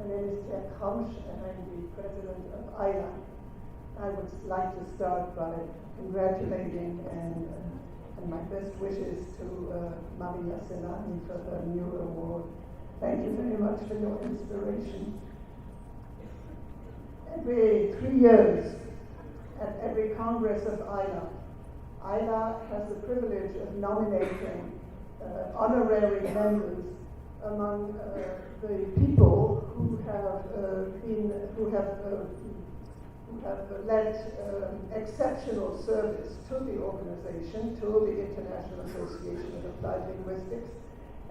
My name is Jack Homsch, and I'm the president of AILA. I would like to start by congratulating and my best wishes to Maria Selani for her new award. Thank you very much for your inspiration. Every 3 years, at every Congress of AILA, AILA has the privilege of nominating honorary members among the people who have led exceptional service to the organization, to the International Association of Applied Linguistics,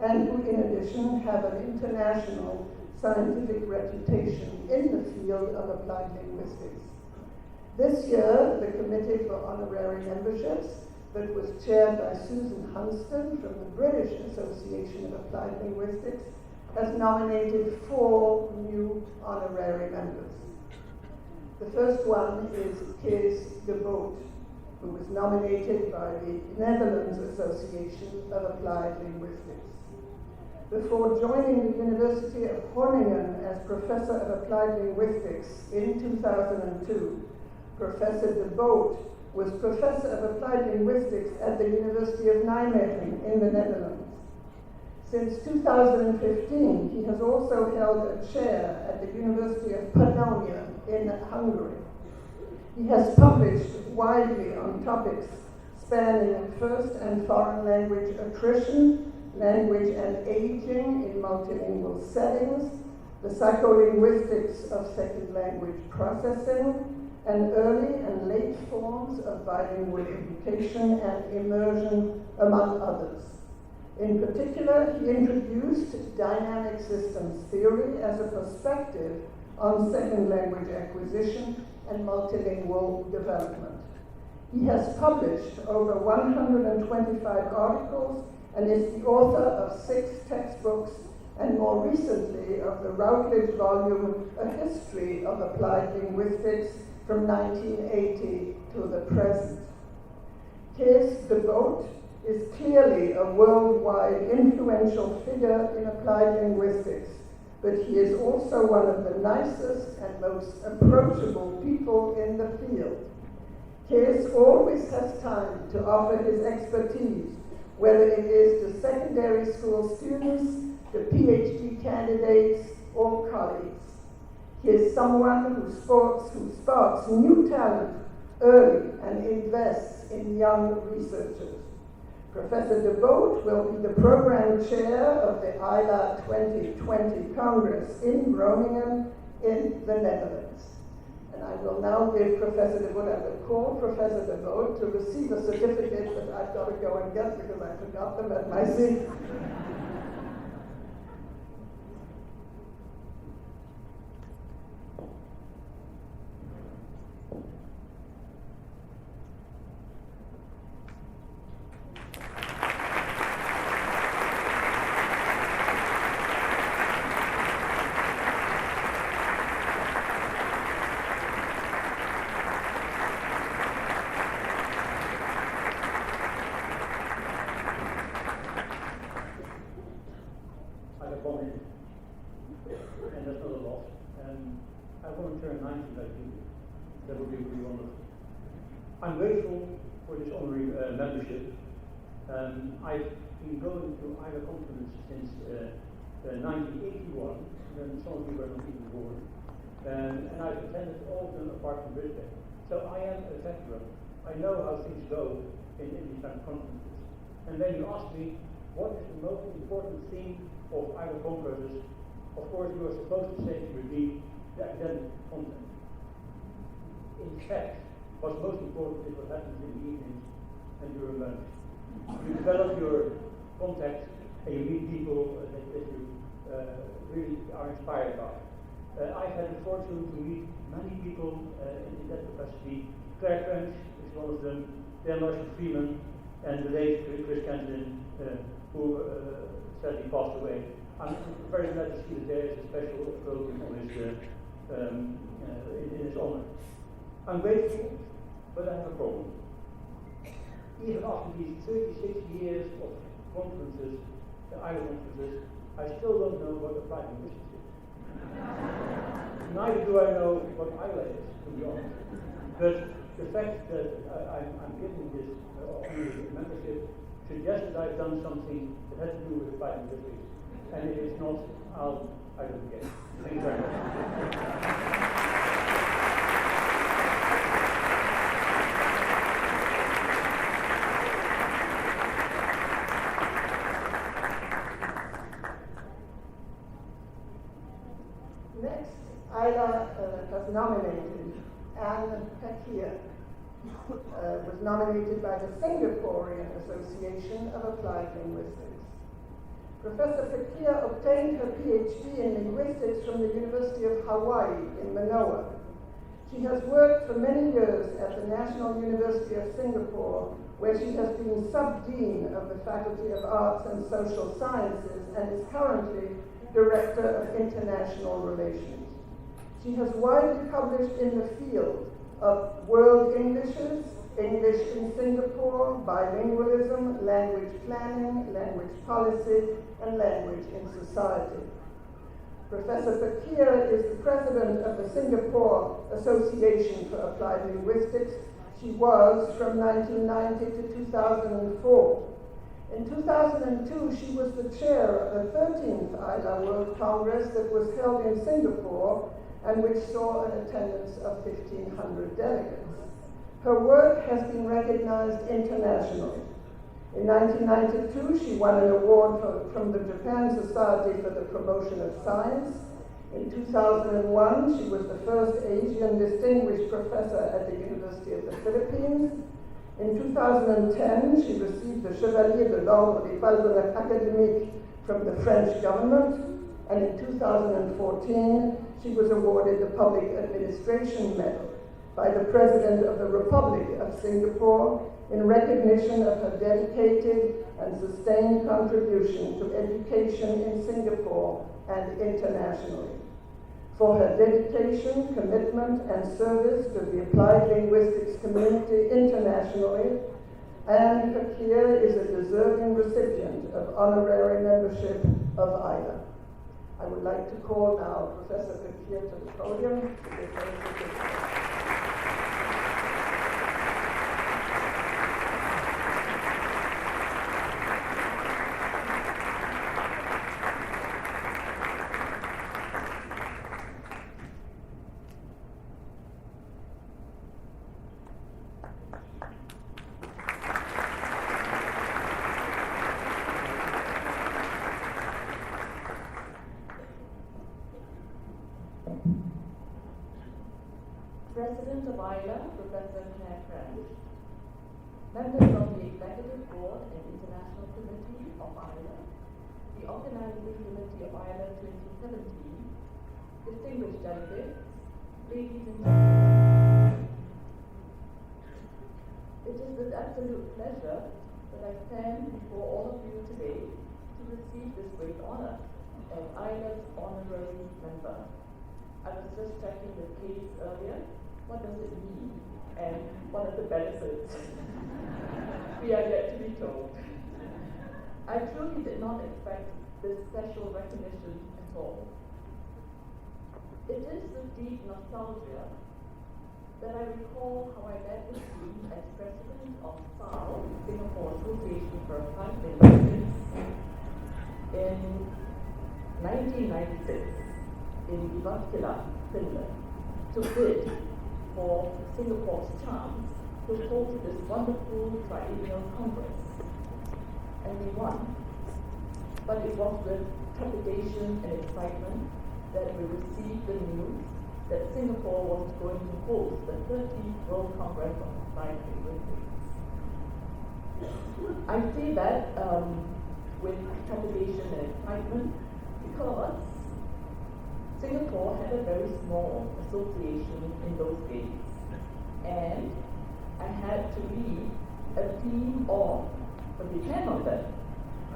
and who in addition have an international scientific reputation in the field of applied linguistics. This year, the Committee for Honorary Memberships, that was chaired by Susan Hunston from the British Association of Applied Linguistics, has nominated 4 new honorary members. The first one is Kees de Boot, who was nominated by the Netherlands Association of Applied Linguistics. Before joining the University of Groningen as Professor of Applied Linguistics in 2002, Professor de Boot was Professor of Applied Linguistics at the University of Nijmegen in the Netherlands. Since 2015, he has also held a chair at the University of Pannonia in Hungary. He has published widely on topics spanning first and foreign language attrition, language and aging in multilingual settings, the psycholinguistics of second language processing, and early and late forms of bilingual education and immersion, among others. In particular, he introduced dynamic systems theory as a perspective on second language acquisition and multilingual development. He has published over 125 articles and is the author of 6 textbooks and more recently of the Routledge volume, A History of Applied Linguistics from 1980 to the present. Kees de Boot is clearly a worldwide influential figure in applied linguistics, but he is also one of the nicest and most approachable people in the field. Kees always has time to offer his expertise, whether it is to secondary school students, to PhD candidates, or colleagues. He is someone who sparks new talent early and invests in young researchers. Professor de Boot will be the program chair of the AILA 2020 Congress in Groningen in the Netherlands. And I will now give Professor de Boot, I will call Professor de Boot to receive a certificate that I've got to go and get because I forgot them at my seat. And that's not a lot. I want to turn 90 like you. That would be really wonderful. I'm grateful for this honorary membership. I've been going to AILA conference since 1981, when some of you were not even born. And I've attended all of them apart from Brisbane. So I am a veteran. I know how things go in these kind of conferences. And then you ask me, what is the most important theme of AILA congresses? Of course, you are supposed to say to repeat the academic content. In fact, what's most important is what happens in the evenings and during lunch. You develop your contacts and you meet people that you really are inspired by. I've had the fortune to meet many people in that capacity. Claire French is one of them, Dan Marshall Freeman, and the late Chris Kenton, who sadly passed away. I'm very glad to see that there is a special program on his, in his honor. I'm grateful, but I have a problem. Even after these 36 years of conferences, the AILA conferences, I still don't know what applied linguistics is. Neither do I know what AILA is, to be honest. But the fact that I'm getting this honorary membership suggests that I've done something that has to do with applied linguistics. And if it's not, I don't get it. Thank you very much. Next, AILA has nominated Anne Pakir, was nominated by the Singaporean Association of Applied Linguistics. Professor Pakir obtained her PhD in linguistics from the University of Hawaii in Manoa. She has worked for many years at the National University of Singapore, where she has been sub-dean of the Faculty of Arts and Social Sciences and is currently Director of International Relations. She has widely published in the field of world Englishes, English in Singapore, bilingualism, language planning, language policy, and language in society. Professor Pakir is the president of the Singapore Association for Applied Linguistics. She was from 1990 to 2004. In 2002, she was the chair of the 13th AILA World Congress that was held in Singapore and which saw an attendance of 1,500 delegates. Her work has been recognized internationally. In 1992, she won an award from the Japan Society for the Promotion of Science. In 2001, she was the first Asian distinguished professor at the University of the Philippines. In 2010, she received the Chevalier de l'Ordre des Palmes Académiques from the French government, and in 2014, she was awarded the Public Administration Medal by the President of the Republic of Singapore in recognition of her dedicated and sustained contribution to education in Singapore and internationally. For her dedication, commitment, and service to the applied linguistics community internationally, Anne Pakir is a deserving recipient of honorary membership of AILA. I would like to call now Professor Pakir to the podium to give her certificate. President of AILA, Professor Claire French, members of the Executive Board and International Committee of AILA, the Organizing Committee of AILA 2017, distinguished delegates, ladies and gentlemen. It is with absolute pleasure that I stand before all of you today to receive this great honor as AILA's honorary member. I was just checking with Kate earlier. What does it mean? And what are the benefits? We are yet to be told. I truly did not expect this special recognition at all. It is with deep nostalgia that I recall how I led the team as president of SAL, Singapore Association for Applied Linguistics, in 1996 in Jyväskylä, Finland, to bid for Singapore's chance to host this wonderful triennial congress. And we won. But it was with trepidation and excitement that we received the news that Singapore was going to host the 30th World Congress of Applied Linguistics. I say that with trepidation and excitement because Singapore had a very small association in those days, and I had to lead a team of, for the 10 of them,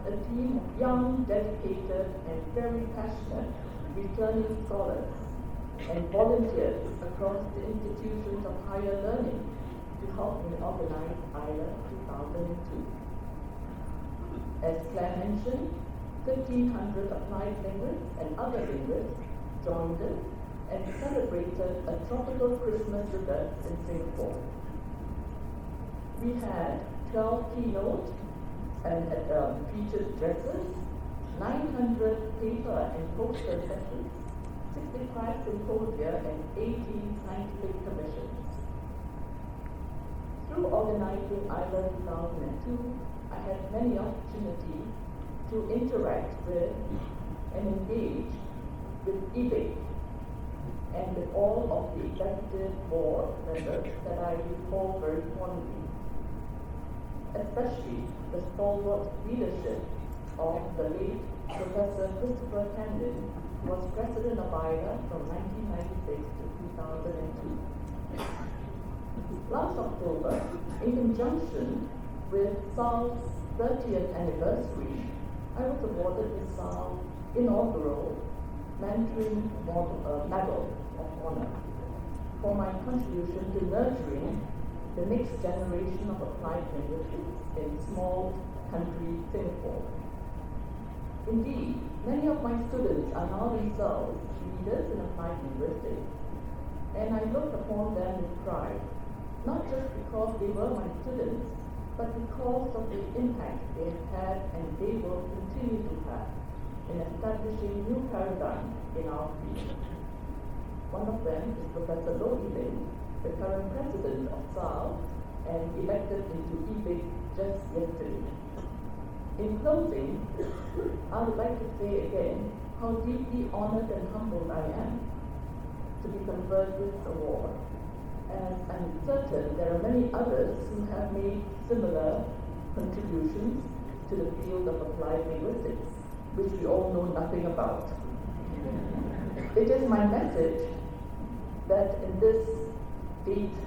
a team of young, dedicated, and very passionate returning scholars and volunteers across the institutions of higher learning to help me organize AILA 2002. As Claire mentioned, 1,500 applied linguists and other linguists joined us and celebrated a tropical Christmas with us in Singapore. We had 12 keynote and featured addresses, 900 paper and poster sessions, 65 symposia, and 18 scientific commissions. Through organizing AILA 2002, I had many opportunities to interact with and engage with EBIC and with all of the executive board members that I recall very fondly, especially the stalwart leadership of the late Professor Christopher Camden, who was president of AILA from 1996 to 2002. Last October, in conjunction with SAL's 30th anniversary, I was awarded the SAL inaugural Mentoring Medal of Honor for my contribution to nurturing the next generation of applied linguistics in small country Singapore. Indeed, many of my students are now themselves leaders in applied linguistics, and I look upon them with pride, not just because they were my students, but because of the impact they have had and they will continue to have in establishing new paradigms in our field. One of them is Professor Loh Ilin, the current president of SAL and elected into EBIC just yesterday. In closing, I would like to say again how deeply honored and humbled I am to be conferred this award, as I'm certain there are many others who have made similar contributions to the field of applied linguistics, which we all know nothing about. It is my message that in this date,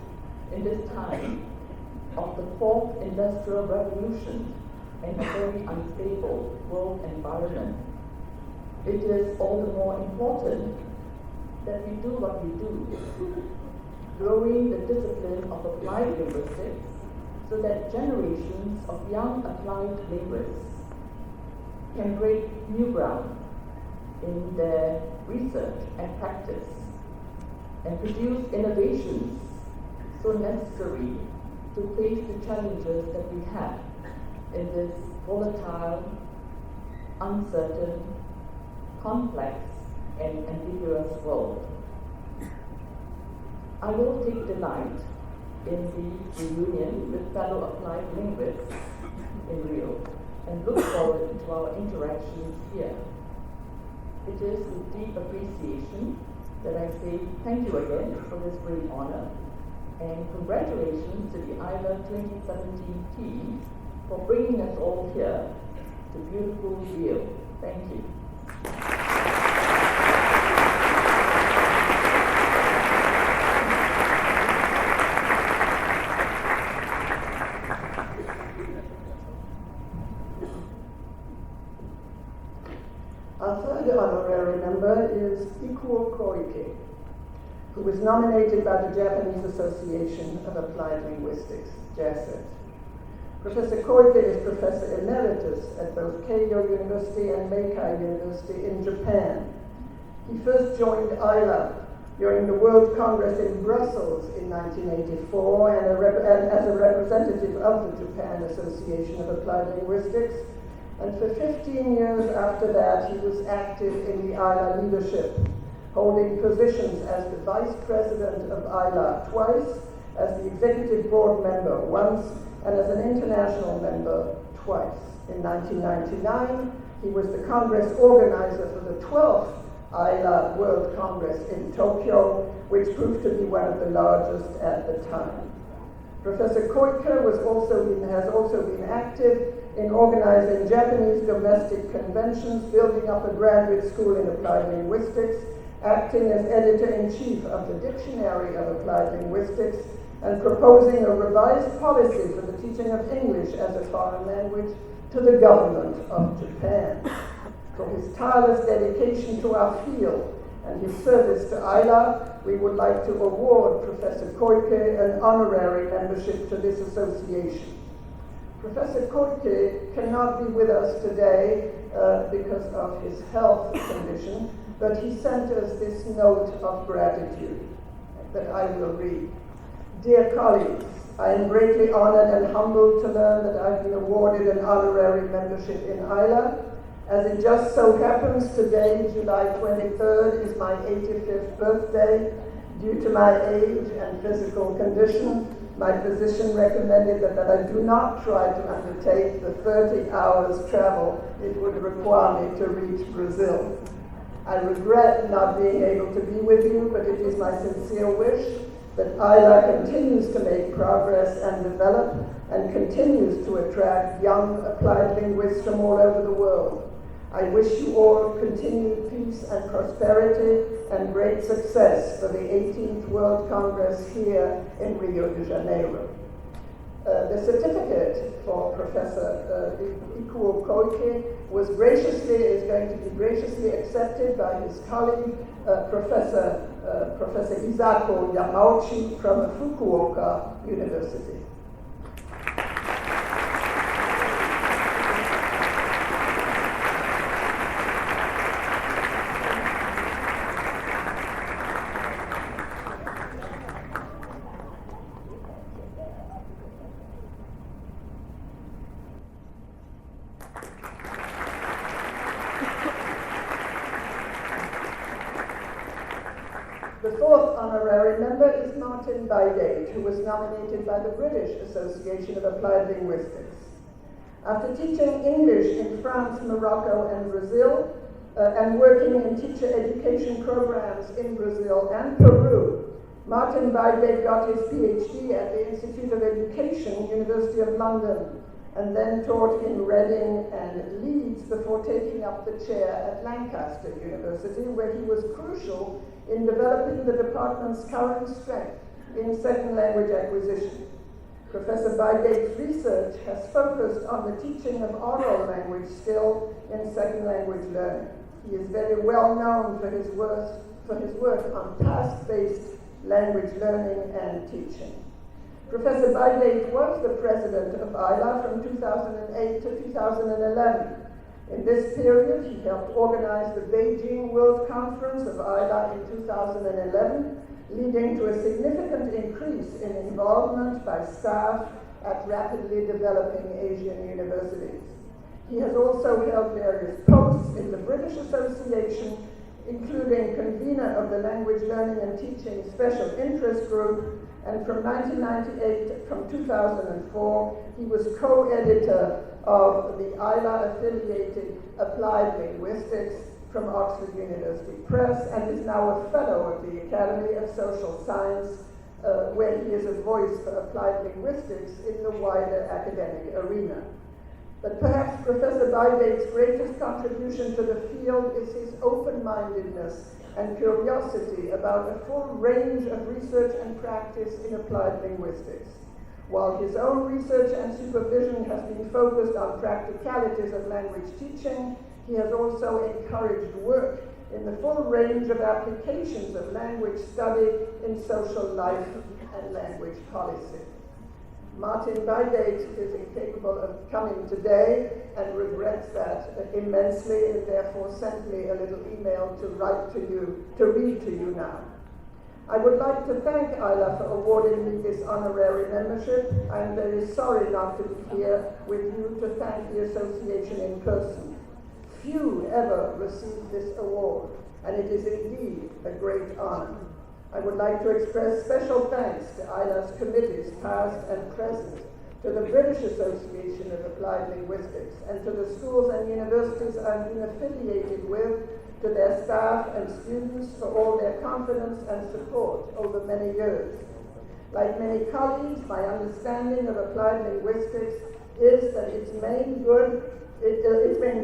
in this time of the fourth industrial revolution and a very unstable world environment, it is all the more important that we do what we do, growing the discipline of applied linguistics so that generations of young applied linguists can break new ground in their research and practice and produce innovations so necessary to face the challenges that we have in this volatile, uncertain, complex, and ambiguous world. I will take delight in the reunion with fellow applied linguists in Rio and look forward to our interactions here. It is with deep appreciation that I say thank you again for this great honor, and congratulations to the AILA 2017 team for bringing us all here to beautiful Rio. Thank you. Our third honorary member is Ikuo Koike, who was nominated by the Japanese Association of Applied Linguistics, JASET. Professor Koike is Professor Emeritus at both Keio University and Meikai University in Japan. He first joined AILA during the World Congress in Brussels in 1984 and as a representative of the Japan Association of Applied Linguistics. And for 15 years after that, he was active in the AILA leadership, holding positions as the Vice President of AILA twice, as the Executive Board member once, and as an international member twice. In 1999, he was the Congress organizer for the 12th AILA World Congress in Tokyo, which proved to be one of the largest at the time. Professor Koike has also been active in organizing Japanese domestic conventions, building up a graduate school in applied linguistics, acting as editor-in-chief of the Dictionary of Applied Linguistics, and proposing a revised policy for the teaching of English as a foreign language to the government of Japan. For his tireless dedication to our field and his service to AILA, we would like to award Professor Koike an honorary membership to this association. Professor Koike cannot be with us today because of his health condition, but he sent us this note of gratitude that I will read. Dear colleagues, I am greatly honored and humbled to learn that I've been awarded an honorary membership in AILA. As it just so happens, today, July 23rd, is my 85th birthday. Due to my age and physical condition, my physician recommended that I do not try to undertake the 30 hours travel it would require me to reach Brazil. I regret not being able to be with you, but it is my sincere wish that AILA continues to make progress and develop and continues to attract young applied linguists from all over the world. I wish you all continued peace and prosperity and great success for the 18th World Congress here in Rio de Janeiro. The certificate for Professor Ikuo Koike is going to be graciously accepted by his colleague, Professor Isako Yamauchi from Fukuoka University. The fourth honorary member is Martin Bydate, who was nominated by the British Association of Applied Linguistics. After teaching English in France, Morocco, and Brazil, and working in teacher education programs in Brazil and Peru, Martin Bydate got his PhD at the Institute of Education, University of London, and then taught in Reading and Leeds before taking up the chair at Lancaster University, where he was crucial in developing the department's current strength in second language acquisition. Professor Bydate's research has focused on the teaching of oral language skill in second language learning. He is very well known for his work on task-based language learning and teaching. Professor Bydate was the president of AILA from 2008 to 2011. In this period, he helped organize the Beijing World Conference of AILA in 2011, leading to a significant increase in involvement by staff at rapidly developing Asian universities. He has also held various posts in the British Association, including convener of the Language Learning and Teaching Special Interest Group, and from 1998 from 2004, he was co-editor of the AILA-affiliated Applied Linguistics from Oxford University Press, and is now a fellow of the Academy of Social Science, where he is a voice for applied linguistics in the wider academic arena. But perhaps Professor Bydate's greatest contribution to the field is his open-mindedness and curiosity about a full range of research and practice in applied linguistics. While his own research and supervision has been focused on practicalities of language teaching, he has also encouraged work in the full range of applications of language study in social life and language policy. Martin Bydate is incapable of coming today and regrets that immensely, and therefore sent me a little email to read to you now. I would like to thank AILA for awarding me this honorary membership. I am very sorry not to be here with you to thank the association in person. Few ever receive this award, and it is indeed a great honor. I would like to express special thanks to AILA's committees, past and present, to the British Association of Applied Linguistics, and to the schools and universities I've been affiliated with, to their staff and students for all their confidence and support over many years. Like many colleagues, my understanding of applied linguistics is that its main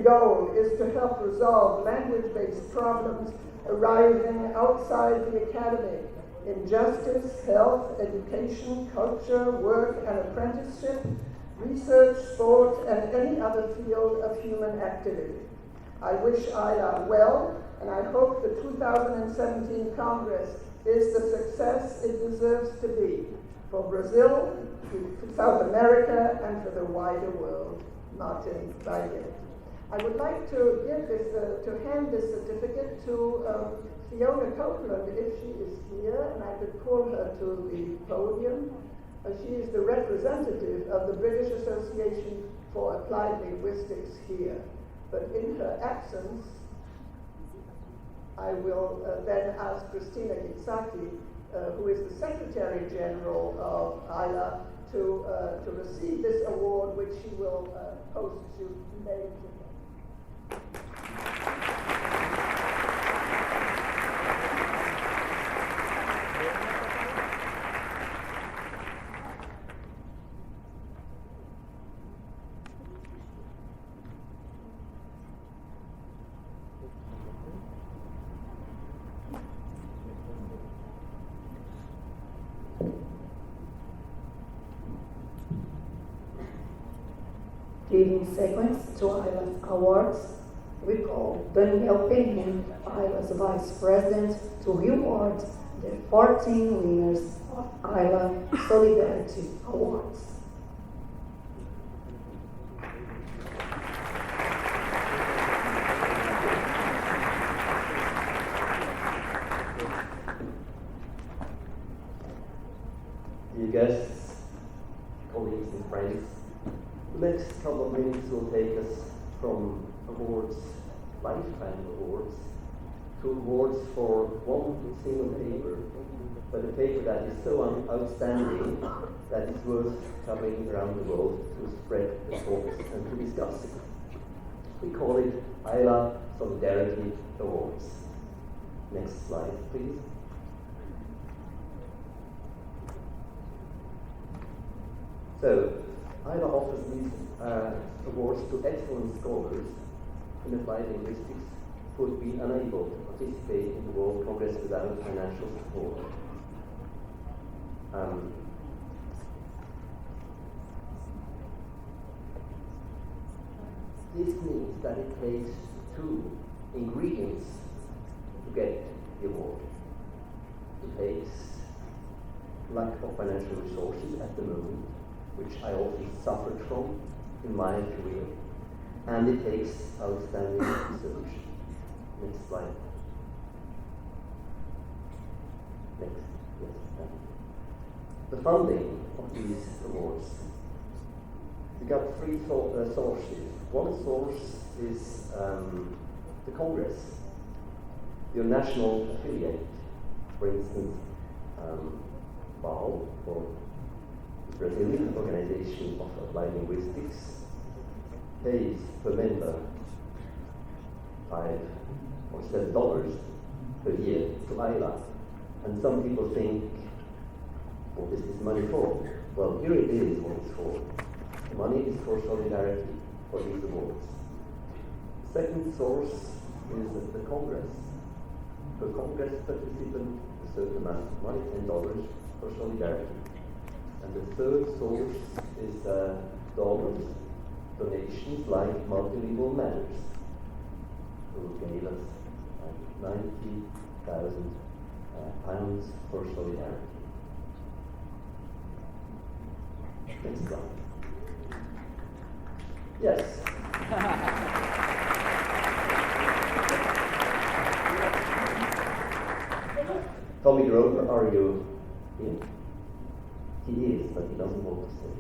goal is to help resolve language-based problems arising outside the academy in justice, health, education, culture, work and apprenticeship, research, sport, and any other field of human activity. I wish AILA well, and I hope the 2017 Congress is the success it deserves to be for Brazil, for South America, and for the wider world. Martin Bydate. I would like to give this, to hand this certificate to Fiona Copeland, if she is here, and I could call her to the podium. She is the representative of the British Association for Applied Linguistics here. But in her absence, I will then ask Christina Gitsaki, who is the Secretary General of AILA, to receive this award, which she will post to May. Giving sequence to AILA's awards, we call Daniel Penhin, AILA's Vice President, to reward the 14 winners of AILA Solidarity Awards. Dear guests, colleagues and friends, the next couple of minutes will take us from awards, lifetime awards, to awards for one single paper, but a paper that is so outstanding that it's worth traveling around the world to spread the talks and to discuss it. We call it AILA Solidarity Awards. Next slide, please. So, AILA offers these awards to excellent scholars in applied linguistics who would be unable to participate in the World Congress without financial support. This means that it takes two ingredients to get the award. It takes lack of financial resources at the moment, which I also suffered from in my career, and it takes outstanding research. Next slide. Next, yes, thank you. The funding of these awards. We got three sources. One source is the Congress, your national affiliate. For instance, BAL, or Brazilian Organization of Applied Linguistics, pays per member $5 or $7 per year to AILA. And some people think, what is this money for? Well, here it is what it's for. The money is for solidarity for these awards. The second source is the Congress. Per Congress participant, a certain amount of money, $10 for solidarity. And the third source is donors, donations like Multilingual Matters, who gave us £90,000 for solidarity. Next slide. Yes. Tommy Grover, are you here? He is, but he doesn't want to say.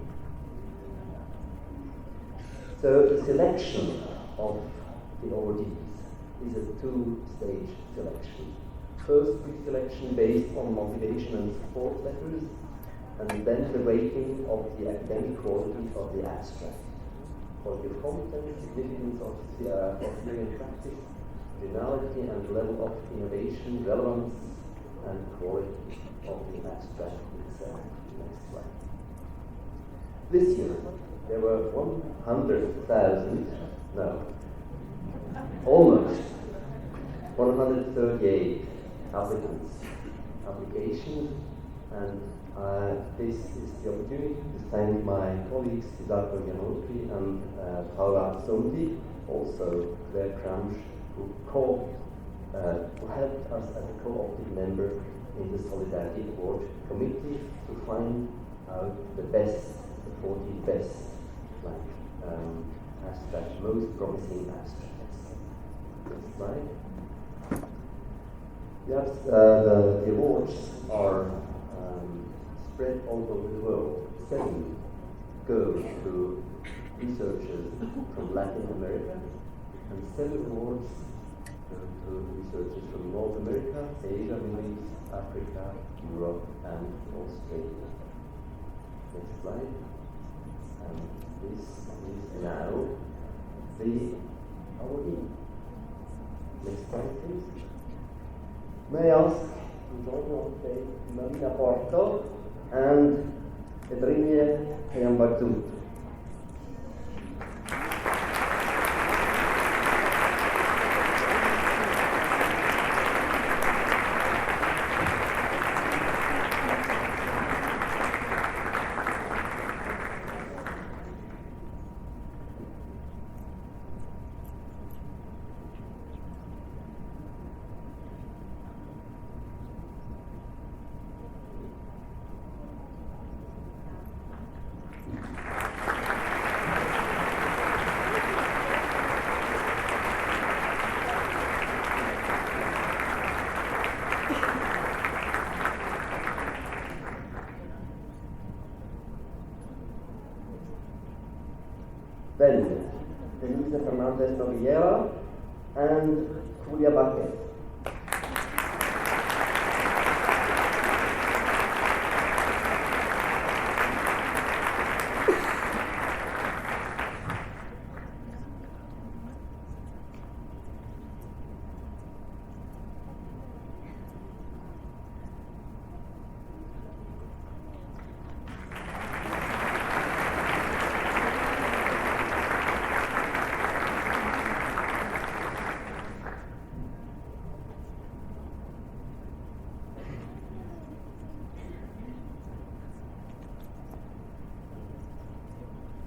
So the selection of the awardees is a two-stage selection. First, pre-selection based on motivation and support letters, and then the rating of the academic quality of the abstract. Quality of content, significance of theory and practice, originality and level of innovation, relevance, and quality of the abstract itself. Next slide. This year, there were 100,000, no, almost 138 applications, and this is the opportunity to thank my colleagues Isarko Janotri and Paula Sondi, also Claire Kramsch, who helped us as a co-opted member in the Solidarity Award Committee to find out the 40 best, hashtag most promising abstracts. Next slide. Yes, the awards are spread all over the world. 7 go to researchers from Latin America, and 7 awards go to researchers from North America, Asia, Middle East, Africa, Europe, and Australia. Next slide. And this is now the awardee. Next slide, please. May I ask to join on stage Marina Porto and Edrinie Yambatu. Then, Denise Fernandez Noguera and Julia Baquet.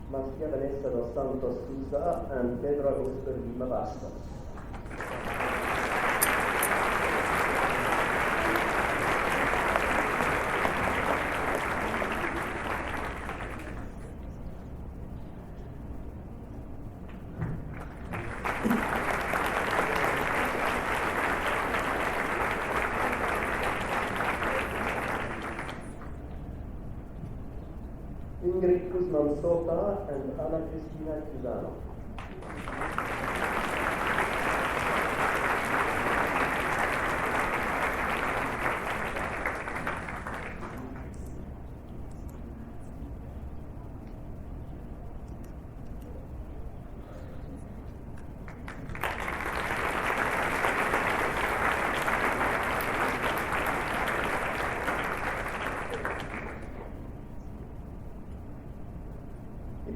Maria Vanessa dos Santos Souza and Pedro Augusto Lima Bastos. Ingrid Guzman Sopa and Ana Cristina Cusano.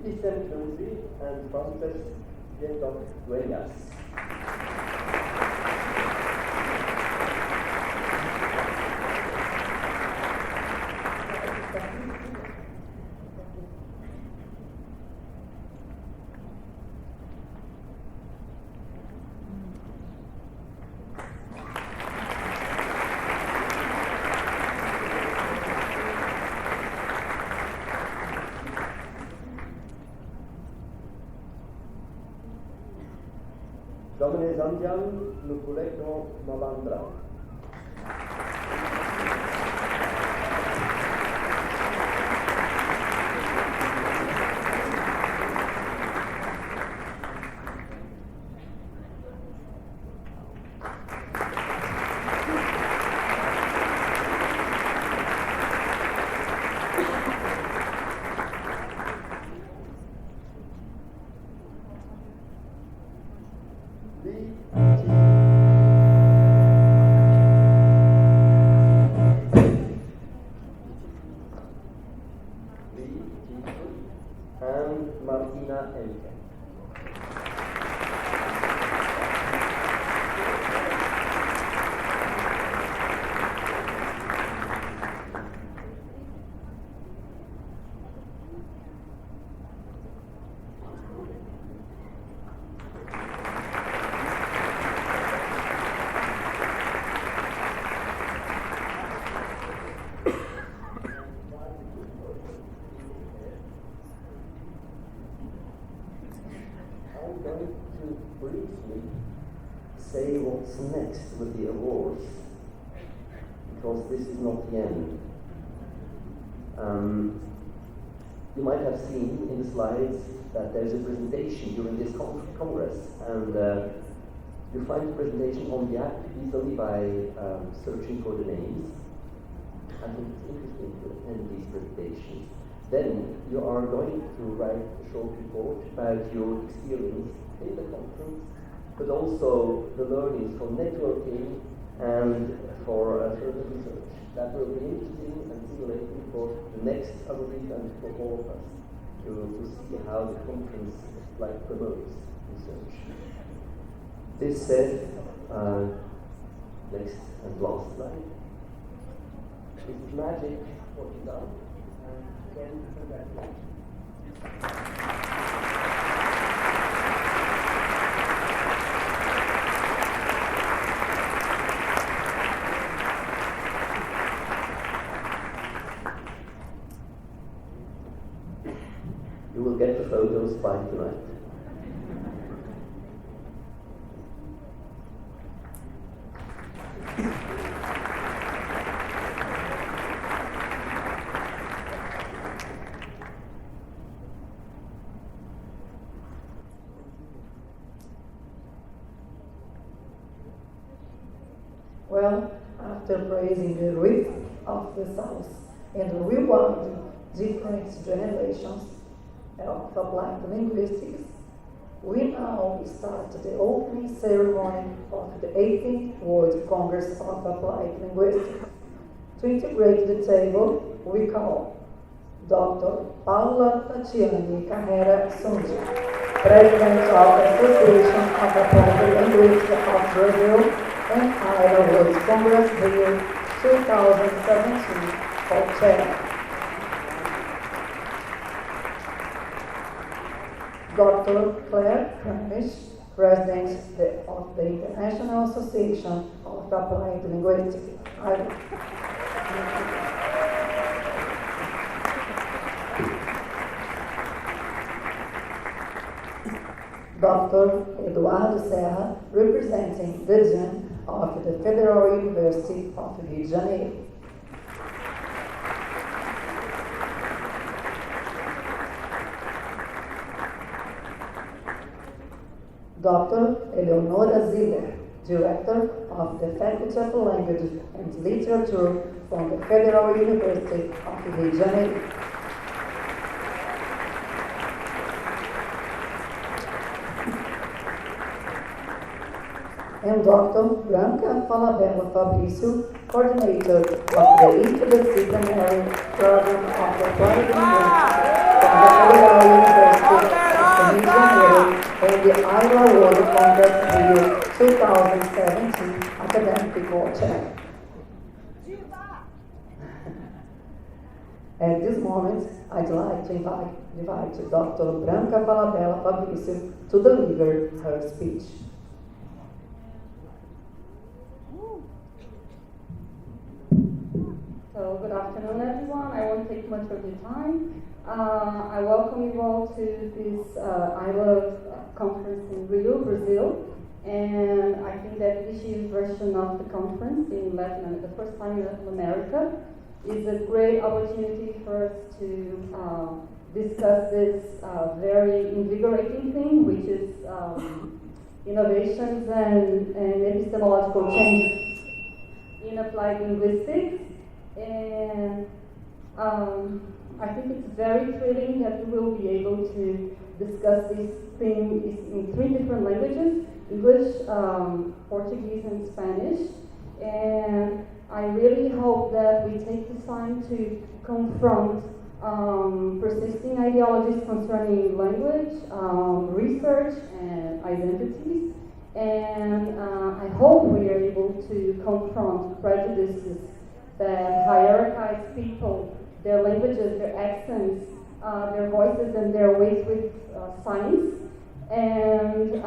Vicente Lucy and Frances Vientos Dueñas. Domine Zambian Nukuleto Malandra. because this is not the end. You might have seen in the slides that there's a presentation during this congress, and you find the presentation on the app easily by searching for the names. I think it's interesting to attend these presentations. Then you are going to write a short report about your experience in the conference, but also the learnings for networking and for further research. That will be interesting and stimulating for the next Agreed and for all of us to see how the conference promotes research. This said, next and last slide. This is magic, what you've done. And again, congratulations. You will get the photos by tonight. Well, after praising the risk of the South and rewarding different generations of applied linguistics, we now start the opening ceremony of the 18th World Congress of Applied Linguistics. To integrate the table, we call Dr. Paula Tatiane Carrera Sundi, President of the Association of Applied Linguistics of Brazil and AILA World Congress Rio 2017 for chair. Dr. Claire Kramish, President of the International Association of Applied Linguistics, AILA. Dr. Eduardo Serra, representing the Dean of the Federal University of Rio de Janeiro. Dr. Eleonora Ziller, Director of the Faculty of Language and Literature from the Federal University of Rio de Janeiro. And Dr. Branca Falabella Fabrício, Coordinator of the Interdisciplinary Program of Applied Linguistics from the Federal University of Rio de Janeiro and the AILA World Congress Rio 2017 Academic Co-Chair. At this moment, I'd like to invite Dr. Branca Falabella Fabrício to deliver her speech. So good afternoon, everyone. I won't take much of your time. I welcome you all to this AILA conference in Rio, Brazil. And I think that this year's version of the conference in Latin America, the first time in Latin America, is a great opportunity for us to discuss this very invigorating thing, which is innovations and epistemological changes in applied linguistics. And I think it's very thrilling that we will be able to discuss this thing in 3 different languages: English, Portuguese, and Spanish. And I really hope that we take the time to confront persisting ideologies concerning language, research, and identities. And I hope we are able to confront prejudices that hierarchize people, their languages, their accents, their voices, and their ways with science. And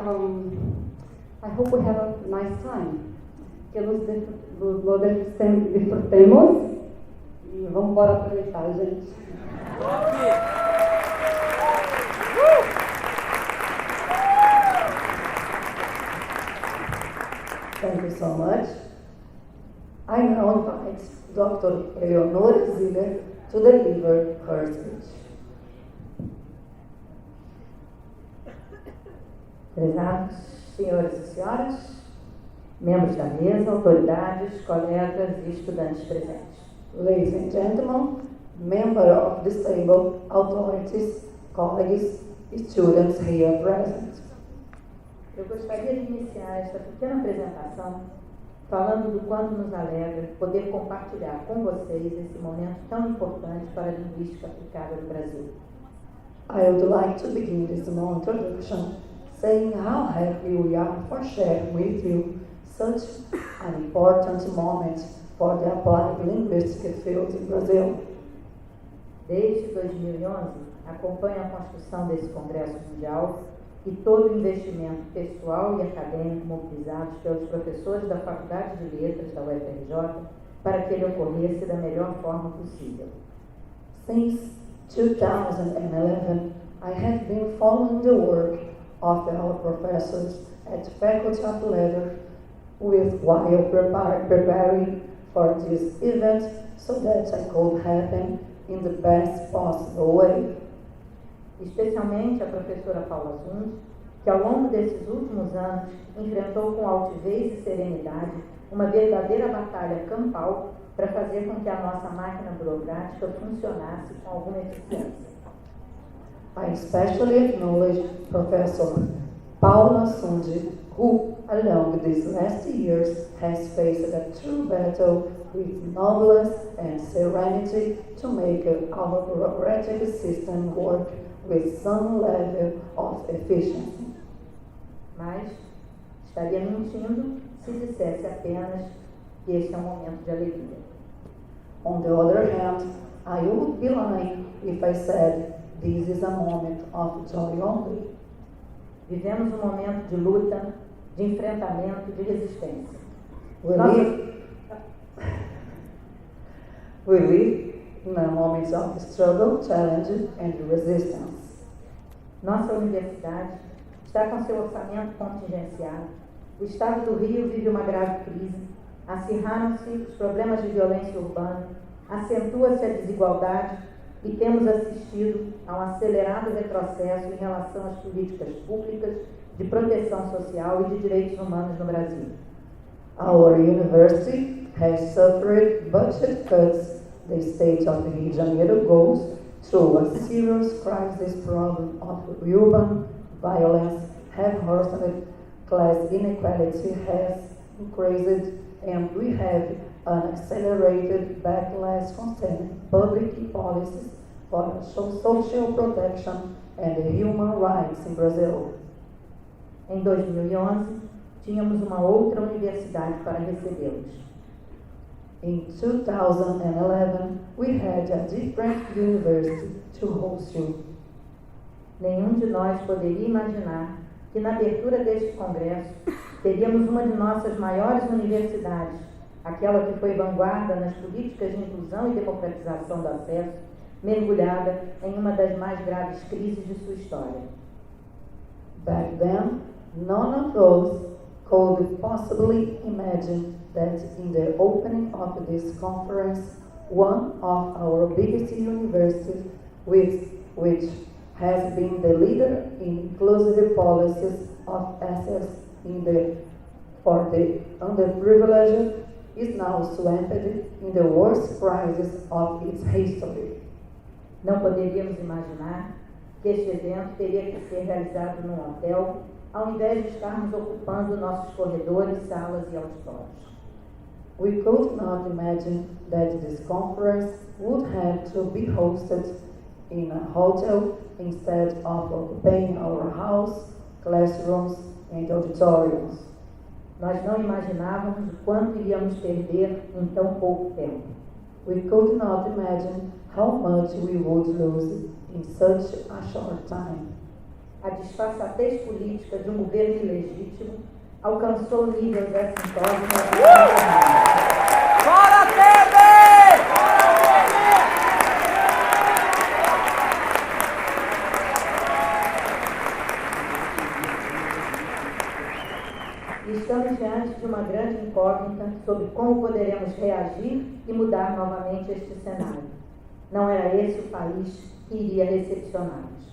I hope we have a nice time. Que nos disfrutemos e vamos embora aproveitar, gente. Thank you so much. I now invite Dr. Eleonora Ziller to deliver her speech. Prezados senhores e senhoras, membros da mesa, autoridades, colegas e estudantes presentes. Ladies and gentlemen, members of this table, authorities, colleagues, students here present. Eu gostaria de iniciar esta pequena apresentação falando do quanto nos alegra poder compartilhar com vocês esse momento tão importante para a linguística aplicada no Brasil. I would like to begin this small introduction saying how happy we are for sharing with you such an important moment for the applied linguistic field in Brazil. Desde 2011, acompanho a construção desse Congresso Mundial e todo o investimento pessoal e acadêmico mobilizados pelos professores da Faculdade de Letras da UFRJ para que ele ocorresse da melhor forma possível. Since 2011, I have been following the work of our professors at Faculty of Letters while preparing for this event so that I could happen in the best possible way. Especialmente a professora Paula Zund, que ao longo desses últimos anos enfrentou com altivez e serenidade uma verdadeira batalha campal para fazer com que a nossa máquina burocrática funcionasse com alguma eficiência. I especially acknowledge Professor Paula Zund, who, along these last years, has faced a true battle with noblesse and serenity to make our bureaucratic system work with some level of efficiency. Mas estaria mentindo se dissesse apenas que este é um momento de alegria. On the other hand, I would be lying if I said this is a moment of joy only. Vivemos um momento de luta, de enfrentamento, de resistência. We live in a moment of struggle, challenge and resistance. Nossa universidade está com seu orçamento contingenciado. O estado do Rio vive uma grave crise. Acirraram-se os problemas de violência urbana, acentua-se a desigualdade e temos assistido a um acelerado retrocesso em relação às políticas públicas de proteção social e de direitos humanos no Brasil. Our university has suffered budget cuts. The state of Rio de Janeiro goes through a serious crisis problem of urban violence, have worsened, class inequality has increased, and we have an accelerated backlash concerning public policies for social protection and human rights in Brazil. Em 2011, tínhamos uma outra universidade para recebê-los. In 2011, we had a different university to host you. Nenhum de nós poderia imaginar que na abertura deste congresso teríamos uma de nossas maiores universidades, aquela que foi vanguarda nas políticas de inclusão e democratização do acesso, mergulhada em uma das mais graves crises de sua história. Back then, none of us could possibly imagine that in the opening of this conference, one of our biggest universities, which has been the leader in inclusive policies of access for the underprivileged, is now swamped in the worst crisis of its history. Não poderíamos imaginar que este evento teria que ser realizado num hotel, ao invés de estarmos ocupando nossos corredores, salas e auditórios. We could not imagine that this conference would have to be hosted in a hotel instead of occupying our house, classrooms and auditoriums. Nós não imaginávamos o quanto iríamos perder em tão pouco tempo. We could not imagine how much we would lose in such a short time. A disfarçatez política de um governo ilegítimo alcançou níveis assintosos. Fora TV! E estamos diante de uma grande incógnita sobre como poderemos reagir e mudar novamente este cenário. Não era esse o país que iria recepcioná-los.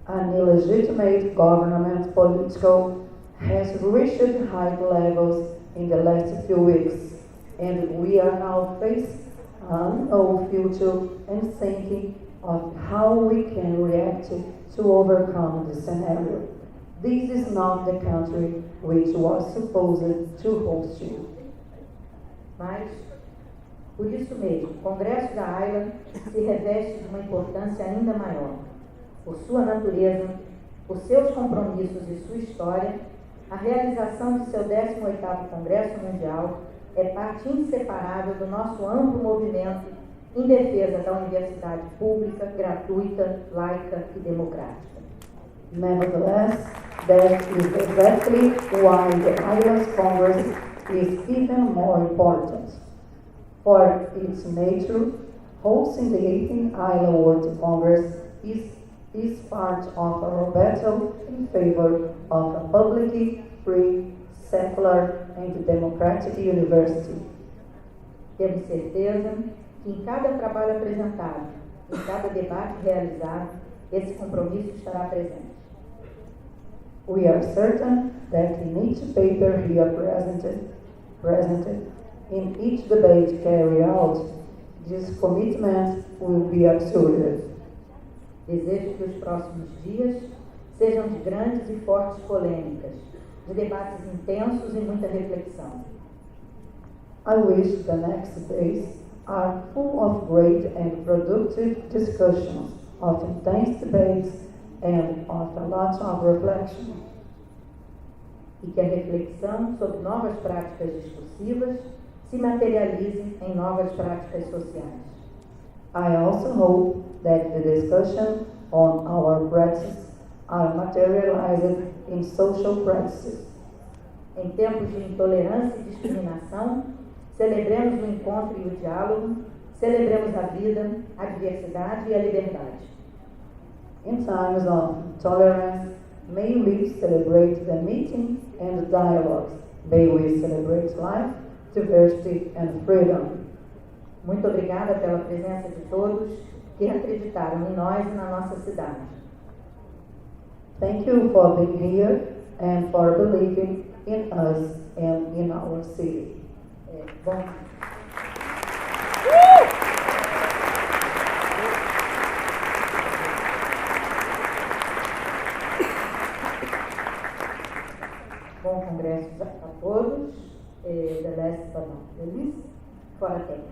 An illegitimate government political has reached high levels in the last few weeks, and we are now facing an unknown future and thinking of how we can react to overcome the scenario. This is not the country which was supposed to host you. Mas, por isso mesmo, o Congresso da AILA se reveste de uma importância ainda maior. Por sua natureza, por seus compromissos e sua história, a realização de seu 18º Congresso Mundial é parte inseparável do nosso amplo movimento em defesa da universidade pública, gratuita, laica e democrática. Nevertheless, that is exactly why the AILA's Congress is even more important. For its nature, hosting the 18th AILA World Congress is part of our battle in favor of a public, free, secular, and democratic university. Temos certeza que em cada trabalho apresentado, em cada debate realizado, esse compromisso estará presente. We are certain that in each paper here presented, in each debate carried out, this commitment will be assured. Desejo que os próximos dias sejam de grandes e fortes polêmicas, de debates intensos e muita reflexão. I wish the next days are full of great and productive discussions, of intense debates, and of a lot of reflection. E que a reflexão sobre novas práticas discursivas se materialize em novas práticas sociais. I also hope that the discussion on our practices are materialized in social practices. Em tempos de intolerância e discriminação, celebremos o encontro e o diálogo, celebremos a vida, a diversidade e a liberdade. In times of tolerance, may we celebrate the meeting and dialogues. May we celebrate life, diversity and freedom. Muito obrigada pela presença de todos que acreditaram em nós e na nossa cidade. Thank you for being here and for believing in us and in our city. Bom. Bom congresso a todos. The last but not the least, fora tempo.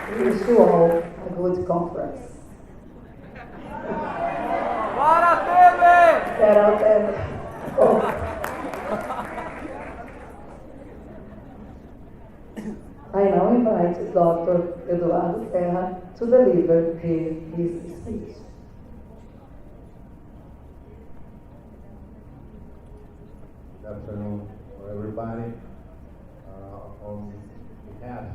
We wish you all a good conference. Para Tebe! I now invite Dr. Eduardo Serra to deliver his speech. Good afternoon for everybody. On behalf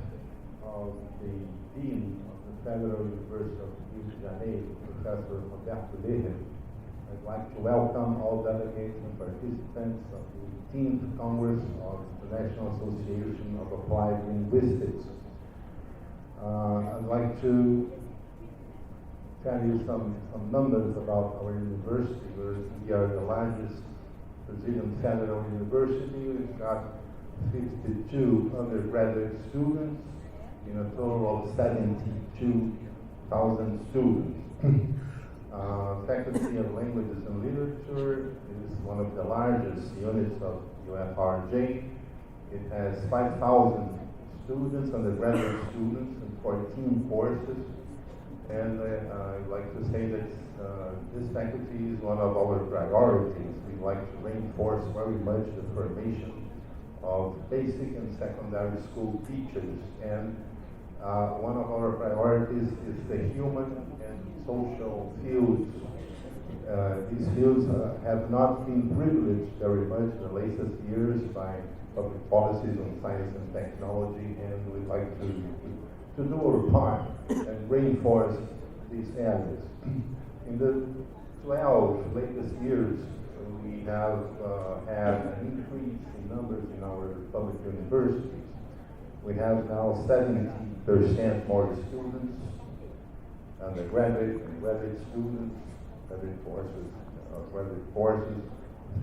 of the Dean of the Federal University of Rio de Janeiro, Professor Roberto Leher, I'd like to welcome all delegates and participants of the 18th Congress of the National Association of Applied Linguistics. I'd like to tell you some numbers about our university. We are the largest Brazilian federal university. We've got 52 undergraduate students in a total of 72,000 students. Faculty of Languages and Literature is one of the largest units of UFRJ. It has 5,000 students, undergraduate students, and 14 courses. And I'd like to say that this faculty is one of our priorities. We like to reinforce very much the formation of basic and secondary school teachers. And one of our priorities is the human and social fields. These fields have not been privileged very much in the latest years by public policies on science and technology, and we'd like to to do our part and reinforce these areas. In the 12 latest years, we have had an increase in numbers in our public universities. We have now 70% more students, undergraduate and graduate students, graduate courses,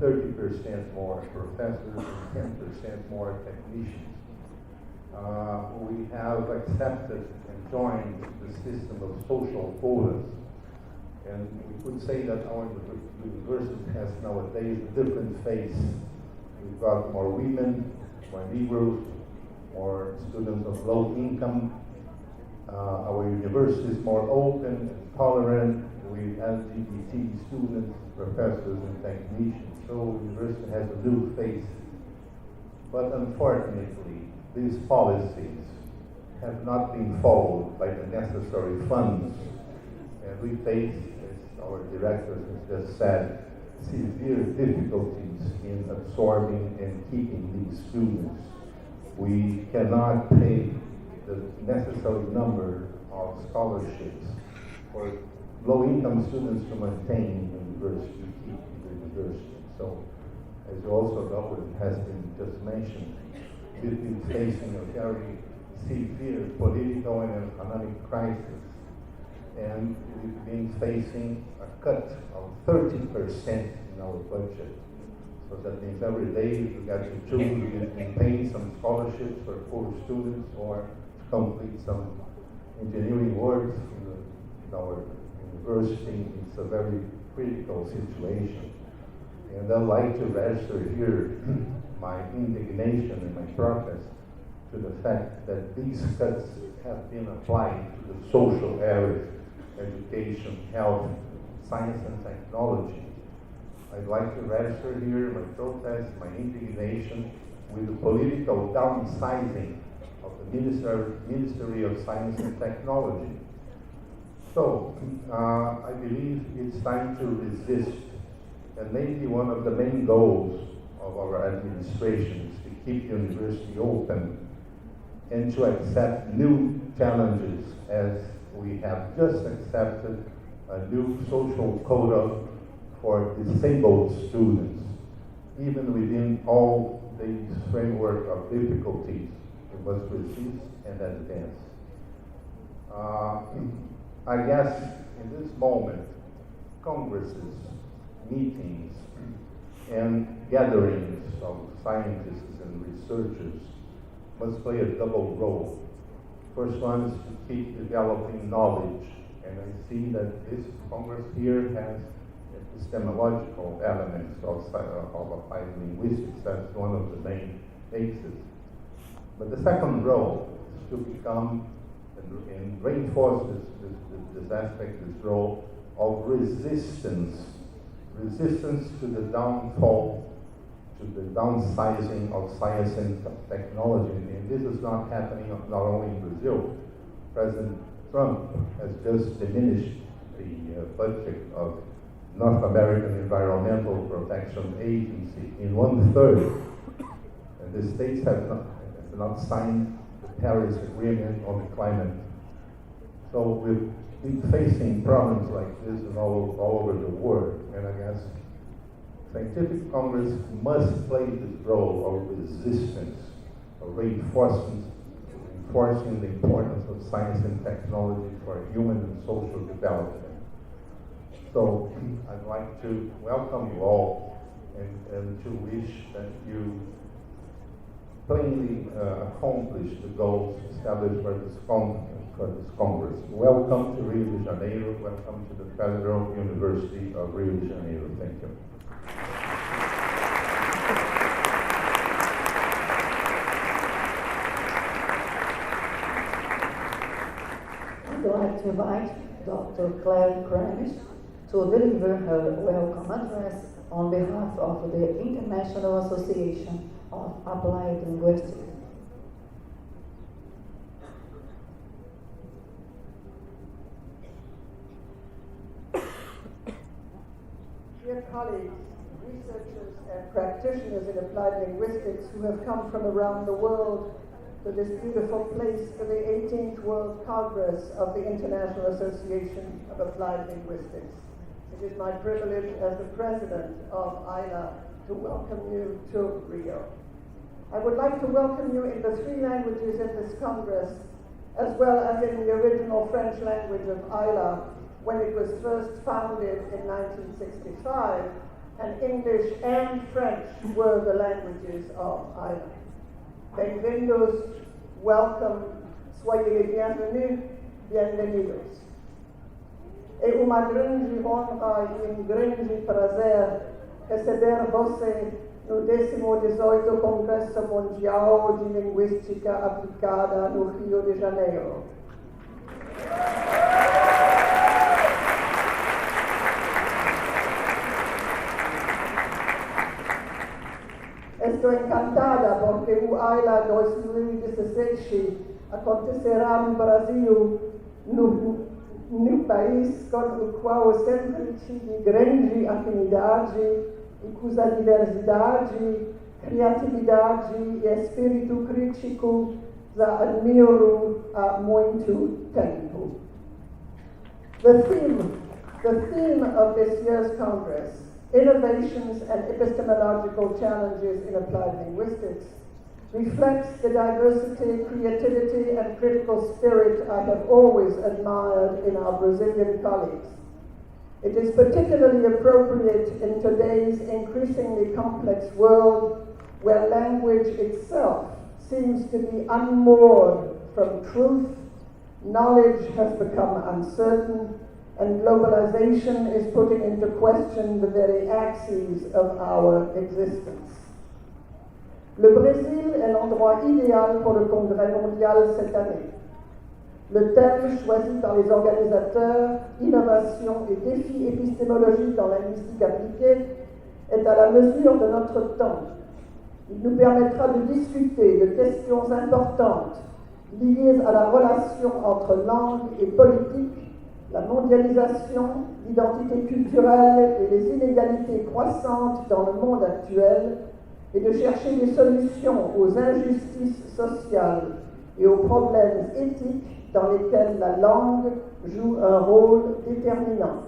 30% more professors, and 10% more technicians. We have accepted and joined the system of social quotas. And we could say that our university has nowadays a different face. We've got more women, more Negroes, more students of low income. Our university is more open and tolerant with LGBT students, professors, and technicians. So the university has a new face. But unfortunately, these policies have not been followed by the necessary funds. And we face, as our director has just said, severe difficulties in absorbing and keeping these students. We cannot pay the necessary number of scholarships for low-income students to maintain the university, keep the university. So, as you also know, it has been just mentioned, we've been facing a very severe political and economic crisis. And we've been facing a cut of 30% in our budget. So that means every day we got to choose between paying some scholarships for poor students or to complete some engineering work in our university. It's a very critical situation. And I'd like to register here my indignation and my protest to the fact that these cuts have been applied to the social areas, education, health, science, and technology. I'd like to register here my protest, my indignation with the political downsizing of the Ministry of Science and Technology. So, I believe it's time to resist. And maybe one of the main goals of our administration is to keep the university open and to accept new challenges, as we have just accepted a new social quota for disabled students. Even within all these framework of difficulties, we must resist and advance. I guess in this moment, congresses, meetings, and gatherings of scientists and researchers must play a double role. First one is to keep developing knowledge, and I see that this Congress here has epistemological elements of applied linguistics. That's one of the main bases. But the second role is to become and reinforce this aspect, this role of resistance to the downfall, to the downsizing of science and technology. And this is not happening not only in Brazil. President Trump has just diminished the budget of North American Environmental Protection Agency in 1/3. And the states have not signed the Paris Agreement on the climate. So we've been facing problems like this all over the world. And I guess Scientific Congress must play this role of resistance, of reinforcing the importance of science and technology for human and social development. So I'd like to welcome you all and to wish that you plainly accomplish the goals established for this Congress. Welcome to Rio de Janeiro. Welcome to the Federal University of Rio de Janeiro. Thank you. I'd like to invite Dr. Claire Kranish to deliver her welcome address on behalf of the International Association of Applied Linguistics. Dear colleagues, researchers and practitioners in applied linguistics who have come from around the world to this beautiful place for the 18th World Congress of the International Association of Applied Linguistics. It is my privilege as the president of AILA to welcome you to Rio. I would like to welcome you in the 3 languages in this Congress, as well as in the original French language of AILA when it was first founded in 1965, and English and French were the languages of AILA. Bienvenidos, welcome, soyez les bienvenus, bienvenidos. É uma grande honra e um grande prazer receber você no 18º Congresso Mundial de Linguística Aplicada no Rio de Janeiro. Estou encantada porque o AILA 2017 acontecerá no Brasil, no país com o qual sempre tive grande afinidade e cuja diversidade, criatividade e espírito crítico já admiro há muito tempo. The theme of this year's Congress, Innovations and Epistemological Challenges in Applied Linguistics, reflects the diversity, creativity, and critical spirit I have always admired in our Brazilian colleagues. It is particularly appropriate in today's increasingly complex world where language itself seems to be unmoored from truth, knowledge has become uncertain, and globalization is putting into question the very axes of our existence. Le Brésil est l'endroit idéal pour le Congrès mondial cette année. Le thème choisi par les organisateurs, innovation et défis épistémologiques en linguistique appliquée, est à la mesure de notre temps. Il nous permettra de discuter de questions importantes liées à la relation entre langue et politique, la mondialisation, l'identité culturelle et les inégalités croissantes dans le monde actuel, et de chercher des solutions aux injustices sociales et aux problèmes éthiques dans lesquels la langue joue un rôle déterminant.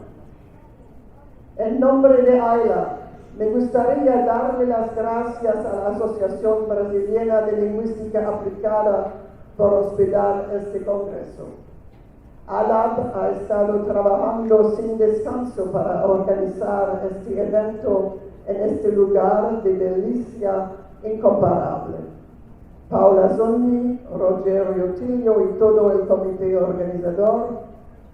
En nombre de AILA, me gustaría darle las gracias a la Asociación Brasileña de Lingüística Aplicada por hospedar este congreso. ALAB ha estado trabajando sin descanso para organizar este evento en este lugar de delicia incomparable. Paula Zondi, Rogerio Tilio y todo el comité organizador,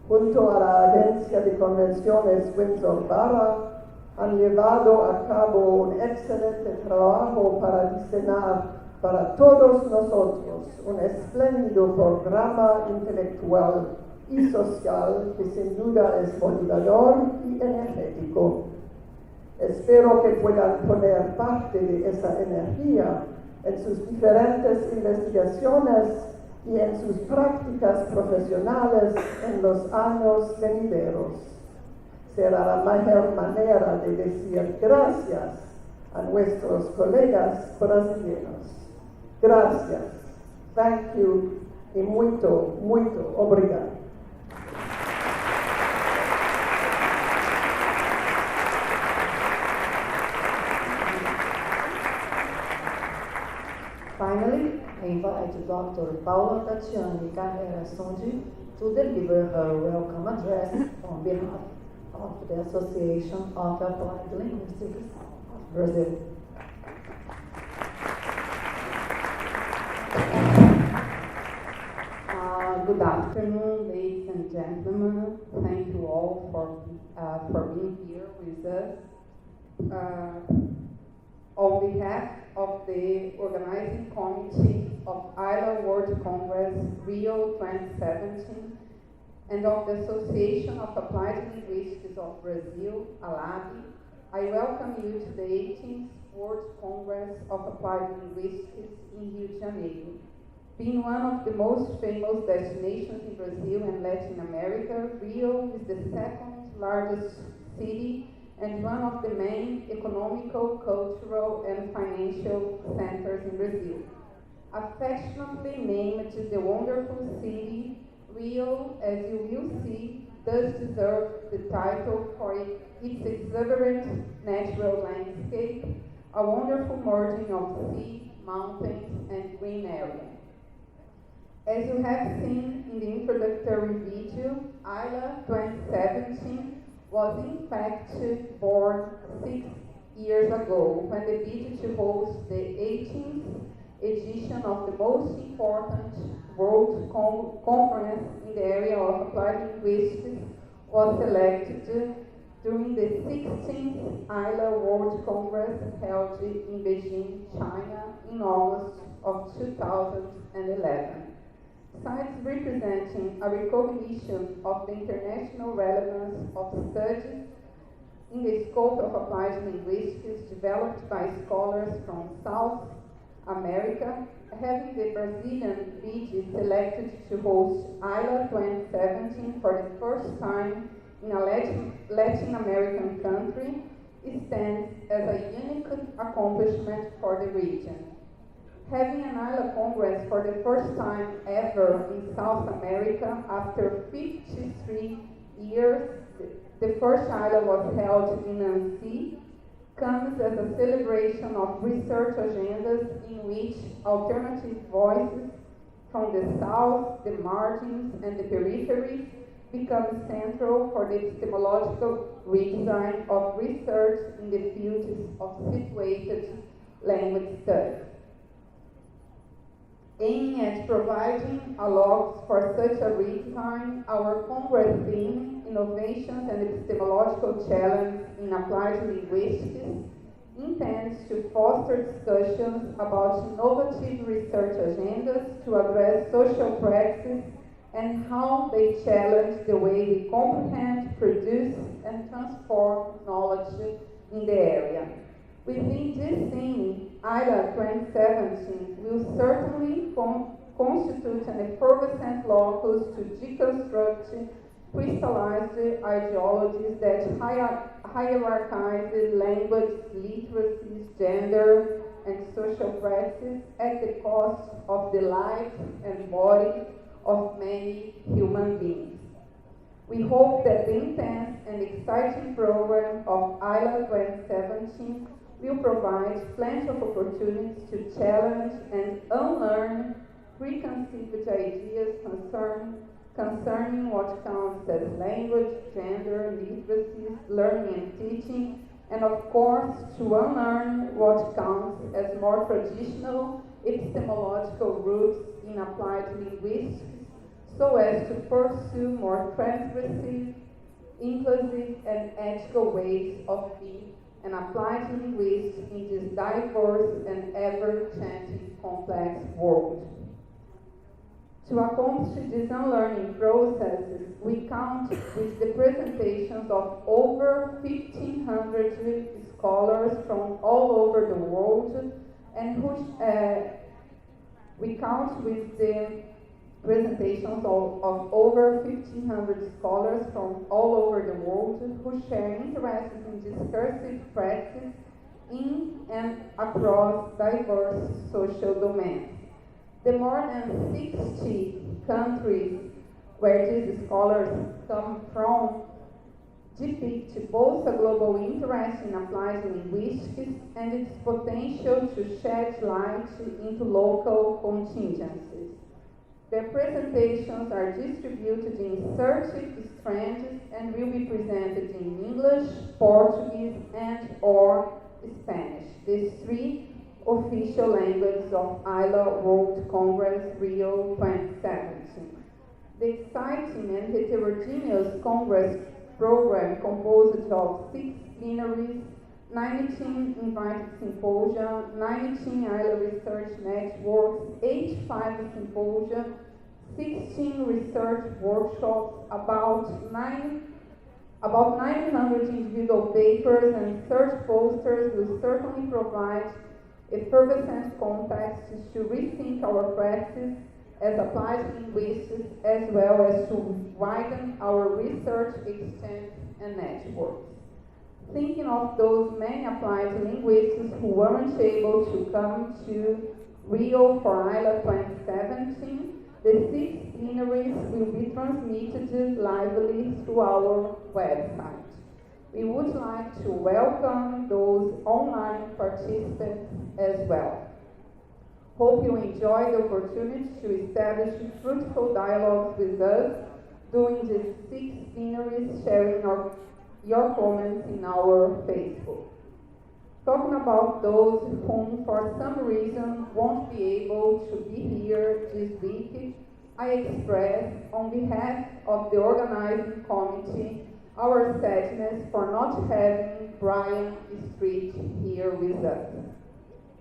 junto a la agencia de convenciones Windsor Barra, han llevado a cabo un excelente trabajo para diseñar para todos nosotros un espléndido programa intelectual y social que sin duda es motivador y energético. Espero que puedan poner parte de esa energía en sus diferentes investigaciones y en sus prácticas profesionales en los años venideros. Será la mejor manera de decir gracias a nuestros colegas brasileños. Gracias. Thank you y muito, muito obrigado. Finally, I invite Dr. Paula Tatiane Carrera Sondi to deliver her welcome address on behalf of the Association of Applied Linguistics of Brazil. Good afternoon, ladies and gentlemen. Thank you all for being here with us. On behalf of the organizing committee of AILA World Congress Rio 2017 and of the Association of Applied Linguistics of Brazil, ALAB, I welcome you to the 18th World Congress of Applied Linguistics in Rio de Janeiro. Being one of the most famous destinations in Brazil and Latin America, Rio is the second largest city and one of the main economical, cultural, and financial centers in Brazil. affectionately named the wonderful city, Rio, as you will see, does deserve the title for its exuberant natural landscape, a wonderful merging of sea, mountains, and green area. As you have seen in the introductory video, AILA 2017 was in fact born 6 years ago when the bid to host the 18th edition of the most important world conference in the area of applied linguistics was selected during the 16th AILA World Congress held in Beijing, China in August of 2011. Sites representing a recognition of the international relevance of studies in the scope of applied linguistics developed by scholars from South America, having the Brazilian bid selected to host AILA 2017 for the first time in a Latin American country, stands as a unique accomplishment for the region. Having an AILA Congress for the first time ever in South America after 53 years, the first AILA was held in Nancy, comes as a celebration of research agendas in which alternative voices from the south, the margins, and the peripheries become central for the epistemological redesign of research in the fields of situated language studies. Aiming at providing a log for such a redesign, our Congress theme, Innovations and Epistemological Challenge in Applied Linguistics, intends to foster discussions about innovative research agendas to address social practice and how they challenge the way we comprehend, produce, and transform knowledge in the area. Within this theme, AILA 2017 will certainly constitute an effervescent locus to deconstruct crystallized ideologies that hierarchize language, literacies, gender, and social practice at the cost of the life and body of many human beings. We hope that the intense and exciting program of AILA 2017 will provide plenty of opportunities to challenge and unlearn preconceived ideas concerning what counts as language, gender, literacies, learning and teaching, and of course to unlearn what counts as more traditional epistemological roots in applied linguistics, so as to pursue more transgressive, inclusive, and ethical ways of being an applied linguist in this diverse and ever-changing complex world. To accomplish these unlearning processes, we count with the presentations of over 1,500 scholars from all over the world, and we count with the presentations of over 1,500 scholars from all over the world who share interests in discursive practice in and across diverse social domains. The more than 60 countries where these scholars come from depict both a global interest in applied linguistics and its potential to shed light into local contingencies. Their presentations are distributed in 30 strands and will be presented in English, Portuguese, and/or Spanish, these three official languages of AILA World Congress Rio 2017. The exciting and heterogeneous Congress program composed of 6 plenaries, 19 invited symposia, 19 AILA research networks, 85 symposia, 16 research workshops, about 900 individual papers, and 30 posters will certainly provide effervescent context to rethink our practice as applied linguistics, as well as to widen our research extent and networks. Thinking of those many applied linguists who weren't able to come to Rio for AILA 2017, the 6 plenaries will be transmitted lively through our website. We would like to welcome those online participants as well. Hope you enjoy the opportunity to establish fruitful dialogues with us during the 6 plenaries, sharing your comments in our Facebook. Talking about those whom for some reason won't be able to be here this week, I express on behalf of the organizing committee our sadness for not having Brian Street here with us.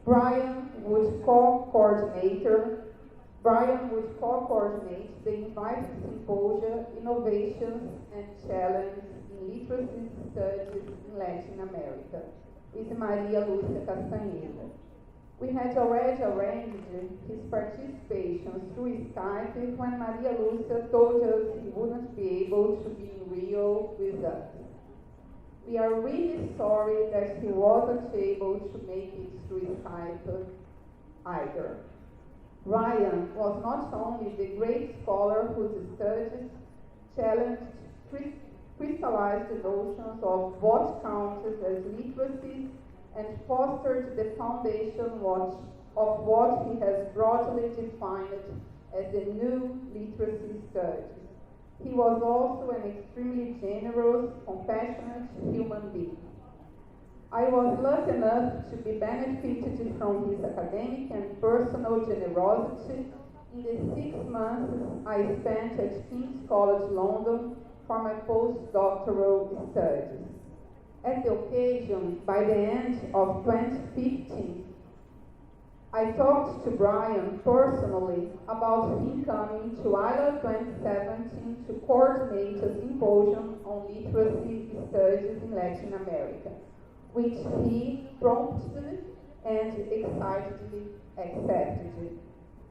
Brian would co-coordinate the invited symposia, innovations and challenges in literacy studies in Latin America with Maria Lúcia Castanheira. We had already arranged his participation through Skype when Maria Lúcia told us he wouldn't be able to be in Rio with us. We are really sorry that he wasn't able to make it through Skype either. Ryan was not only the great scholar whose studies challenged crystallized the notions of what counts as literacy and fostered the foundation of what he has broadly defined as the new literacy studies. He was also an extremely generous, compassionate human being. I was lucky enough to be benefited from his academic and personal generosity in the 6 months I spent at King's College London for my postdoctoral studies. At the occasion, by the end of 2015, I talked to Brian personally about him coming to AILA 2017 to coordinate a symposium on literacy studies in Latin America, which he promptly and excitedly accepted.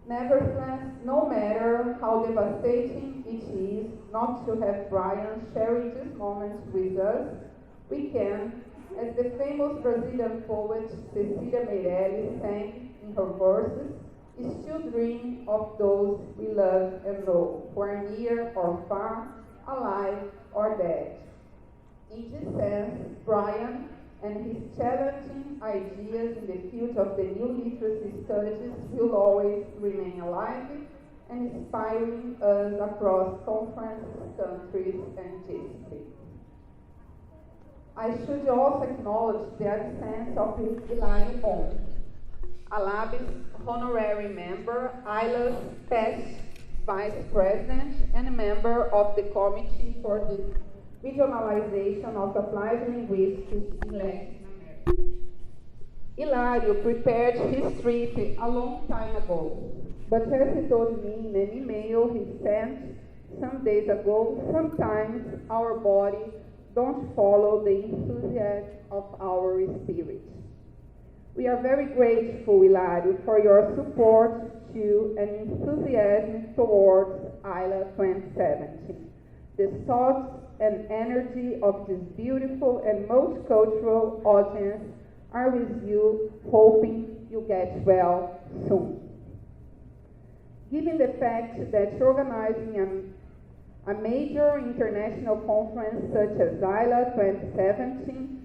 Nevertheless, no matter how devastating it is not to have Brian sharing this moment with us, we can, as the famous Brazilian poet Cecília Meirelles sang in her verses, still dream of those we love and know, who are near or far, alive or dead. In this sense, Brian and his challenging ideas in the field of the new literacy studies will always remain alive and inspiring us across conferences, countries, and disciplines. I should also acknowledge the absence of Hilario Pons, ALAB's honorary member, AILA's past vice president, and member of the Committee for the Regionalization of Applied Linguistics in Latin America. Hilario prepared his trip a long time ago, but as he told me in an email he sent some days ago, sometimes our body don't follow the enthusiasm of our spirit. We are very grateful, Hilario, for your support to and enthusiasm towards AILA 2017. The thoughts and energy of this beautiful and multicultural audience are with you, hoping you get well soon. Given the fact that organizing a major international conference such as AILA 2017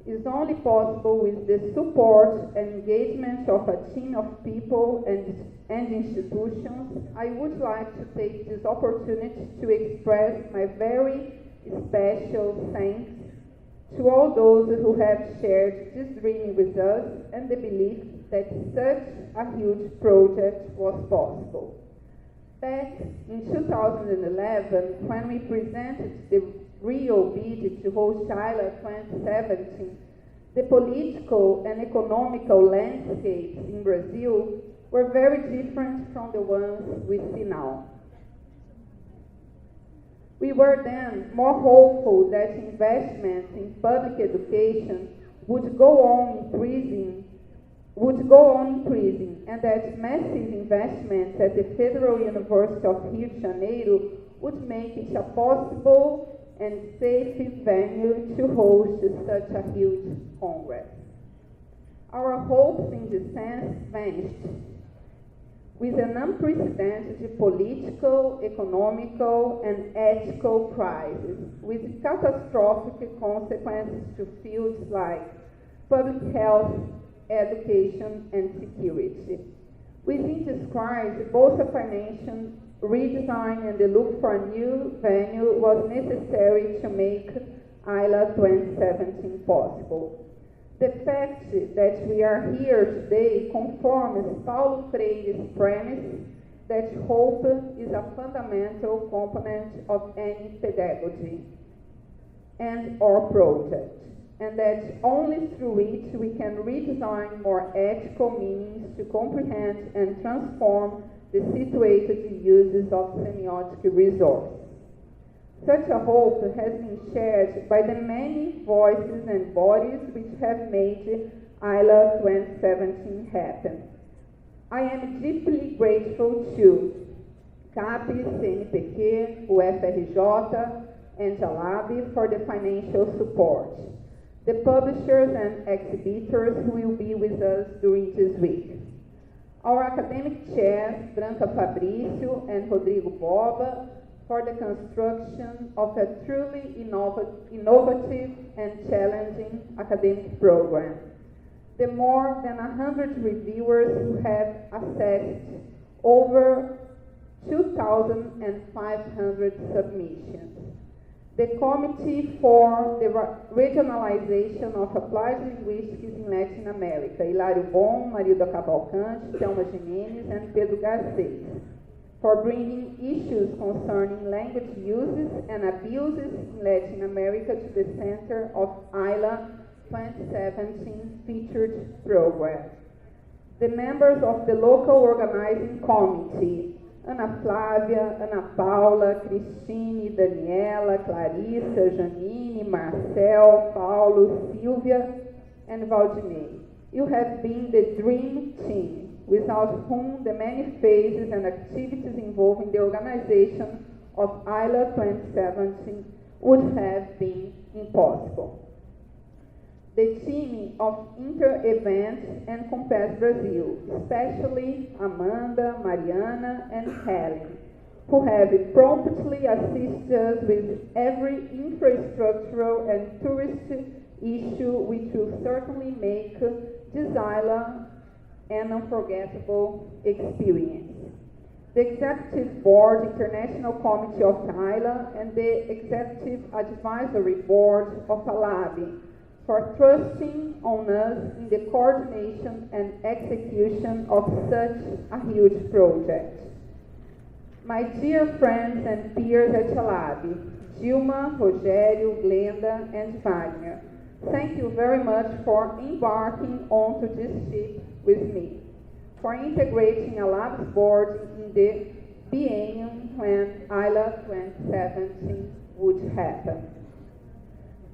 is only possible with the support and engagement of a team of people and institutions, I would like to take this opportunity to express my very special thanks to all those who have shared this dream with us and the belief that such a huge project was possible. Back in 2011, when we presented the Rio bid to host AILA 2017, the political and economical landscapes in Brazil were very different from the ones we see now. We were then more hopeful that investments in public education would go on increasing, and that massive investments at the Federal University of Rio de Janeiro would make it a possible and safe venue to host such a huge congress. Our hopes in this sense vanished with an unprecedented political, economical, and ethical crisis, with catastrophic consequences to fields like public health, education, and security. Within this crisis, both a financial redesign and the look for a new venue was necessary to make AILA 2017 possible. The fact that we are here today confirms Paulo Freire's premise that hope is a fundamental component of any pedagogy and or project, and that only through it we can redesign more ethical meanings to comprehend and transform the situated uses of semiotic resources. Such a hope has been shared by the many voices and bodies which have made AILA 2017 happen. I am deeply grateful to CAPES, CNPq, UFRJ, and ALAB for the financial support, the publishers and exhibitors who will be with us during this week, our academic chairs, Branca Fabrício and Rodrigo Boba, for the construction of a truly innovative and challenging academic program, the more than 100 reviewers who have assessed over 2,500 submissions, the Committee for the Regionalization of Applied Linguistics in Latin America, Hilário Bon, Marilda Cavalcante, Thelma Jimenez, and Pedro Garcês, for bringing issues concerning language uses and abuses in Latin America to the center of AILA 2017 featured program. The members of the local organizing committee, Ana Flávia, Ana Paula, Cristine, Daniela, Clarissa, Janine, Marcel, Paulo, Silvia, and Valdinei. You have been the dream team, without whom the many phases and activities involving the organization of AILA 2017 would have been impossible. The team of Inter-Events and Compass Brazil, especially Amanda, Mariana, and Helen, who have promptly assisted us with every infrastructural and tourist issue which will certainly make this AILA an unforgettable experience. The Executive Board, International Committee of AILA, and the Executive Advisory Board of ALAB, for trusting on us in the coordination and execution of such a huge project. My dear friends and peers at ALAB, Dilma, Rogério, Glenda, and Wagner, thank you very much for embarking onto this ship with me, for integrating ALAB's board in the biennium when AILA 2017 would happen.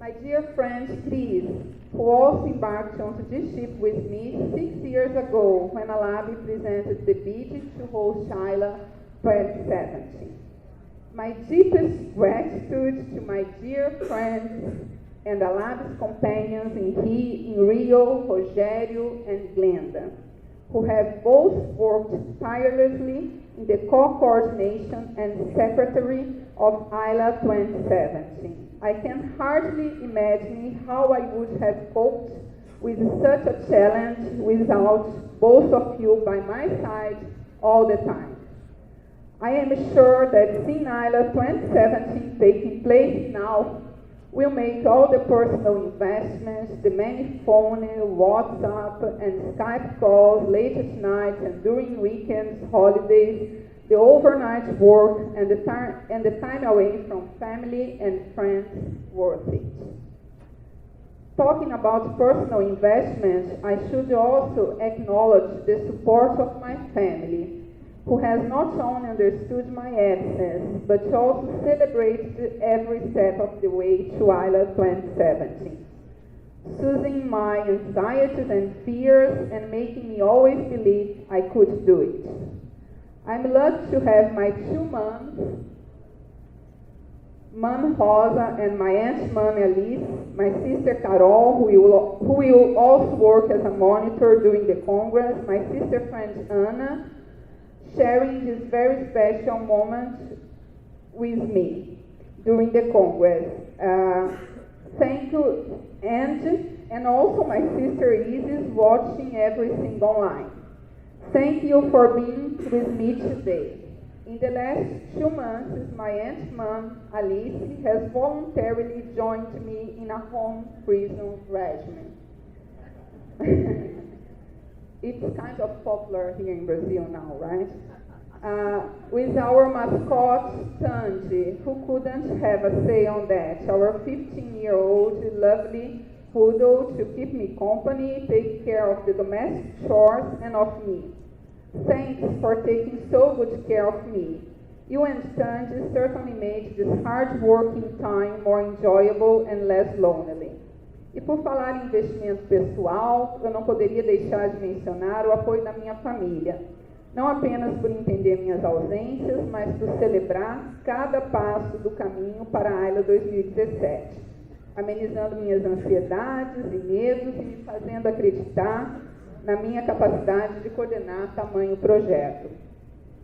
My dear friend Chris, who also embarked onto this ship with me 6 years ago when ALAB presented the bid to host AILA 2017. My deepest gratitude to my dear friends and ALAB's companions in Rio, Rogério and Glenda, who have both worked tirelessly in the co-coordination and secretary of AILA 2017. I can hardly imagine how I would have coped with such a challenge without both of you by my side all the time. I am sure that seeing AILA 2017 taking place now will make all the personal investments, the many phone, WhatsApp, and Skype calls late at night and during weekends, holidays, the overnight work, and the time away from family and friends worth it. Talking about personal investments, I should also acknowledge the support of my family, who has not only understood my absence, but also celebrated every step of the way to AILA 2017, soothing my anxieties and fears and making me always believe I could do it. I'm lucky to have my two moms, Mom Rosa and my Aunt Mom Alice, my sister Carol, who will also work as a monitor during the Congress, my sister friend Anna, sharing this very special moment with me during the Congress. Thank you, and also my sister Isis watching everything online. Thank you for being with me today. In the last 2 months, my aunt mom, Alice, has voluntarily joined me in a home prison regimen. It's kind of popular here in Brazil now, right? With our mascot, Tandy, who couldn't have a say on that, our 15-year-old lovely poodle to keep me company, take care of the domestic chores and of me. Thanks for taking so good care of me. You and Tandy certainly made this hard-working time more enjoyable and less lonely. E por falar em investimento pessoal, eu não poderia deixar de mencionar o apoio da minha família. Não apenas por entender minhas ausências, mas por celebrar cada passo do caminho para a AILA 2017, amenizando minhas ansiedades e medos e me fazendo acreditar na minha capacidade de coordenar tamanho projeto.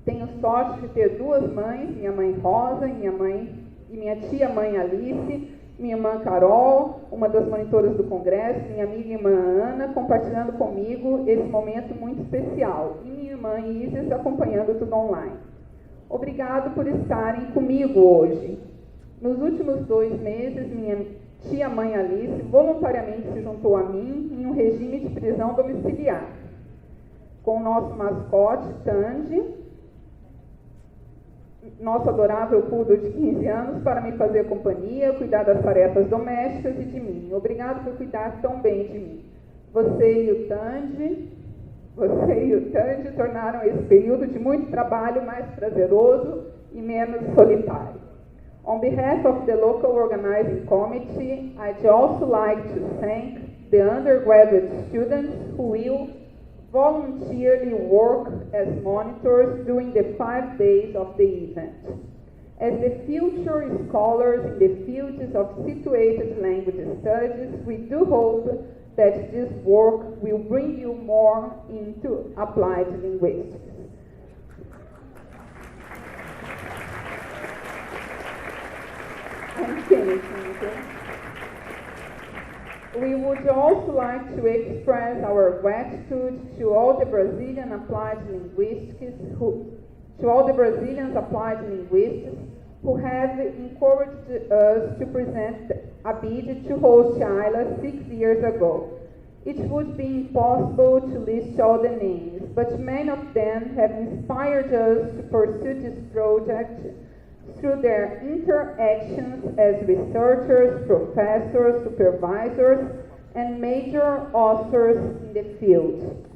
Tenho sorte de ter 2 mães, minha mãe Rosa e minha tia-mãe Alice, minha irmã Carol, uma das monitoras do Congresso, minha amiga irmã Ana, compartilhando comigo esse momento muito especial, e minha irmã Isis acompanhando tudo online. Obrigado por estarem comigo hoje. Nos últimos 2 meses, minha tia-mãe Alice voluntariamente se juntou a mim em um regime de prisão domiciliar, com o nosso mascote, Tandy, nosso adorável poodle de 15 anos, para me fazer companhia, cuidar das tarefas domésticas e de mim. Obrigado por cuidar tão bem de mim. Você e o Tandy tornaram esse período de muito trabalho mais prazeroso e menos solitário. On behalf of the local organizing committee, I'd also like to thank the undergraduate students who will voluntarily work as monitors during the 5 days of the event. As the future scholars in the fields of situated language studies, we do hope that this work will bring you more into applied linguistics. I'm finishing, okay? We would also like to express our gratitude to all the Brazilian applied linguists who have encouraged us to present a bid to host AILA 6 years ago. It would be impossible to list all the names, but many of them have inspired us to pursue this project through their interactions as researchers, professors, supervisors, and major authors in the field.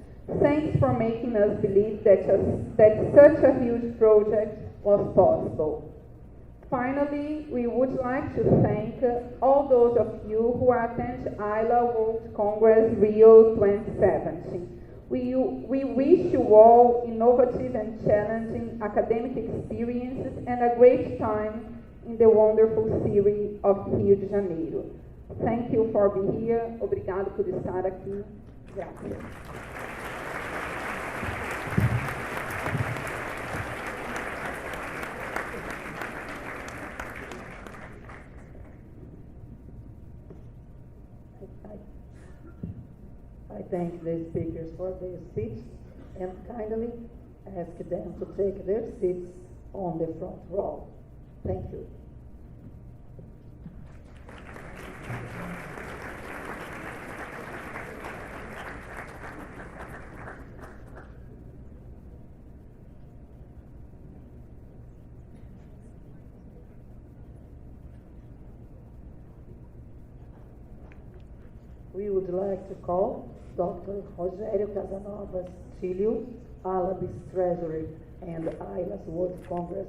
Thanks for making us believe that such a huge project was possible. Finally, we would like to thank all those of you who attend AILA World Congress Rio 2017. We wish you all innovative and challenging academic experiences and a great time in the wonderful city of Rio de Janeiro. Thank you for being here. Obrigado por estar aqui. Gracias. I thank the speakers for their speech and kindly ask them to take their seats on the front row. Thank you. We would like to call Dr. Rogério Casanovas Filho, ALAB's Treasurer and AILA's World Congress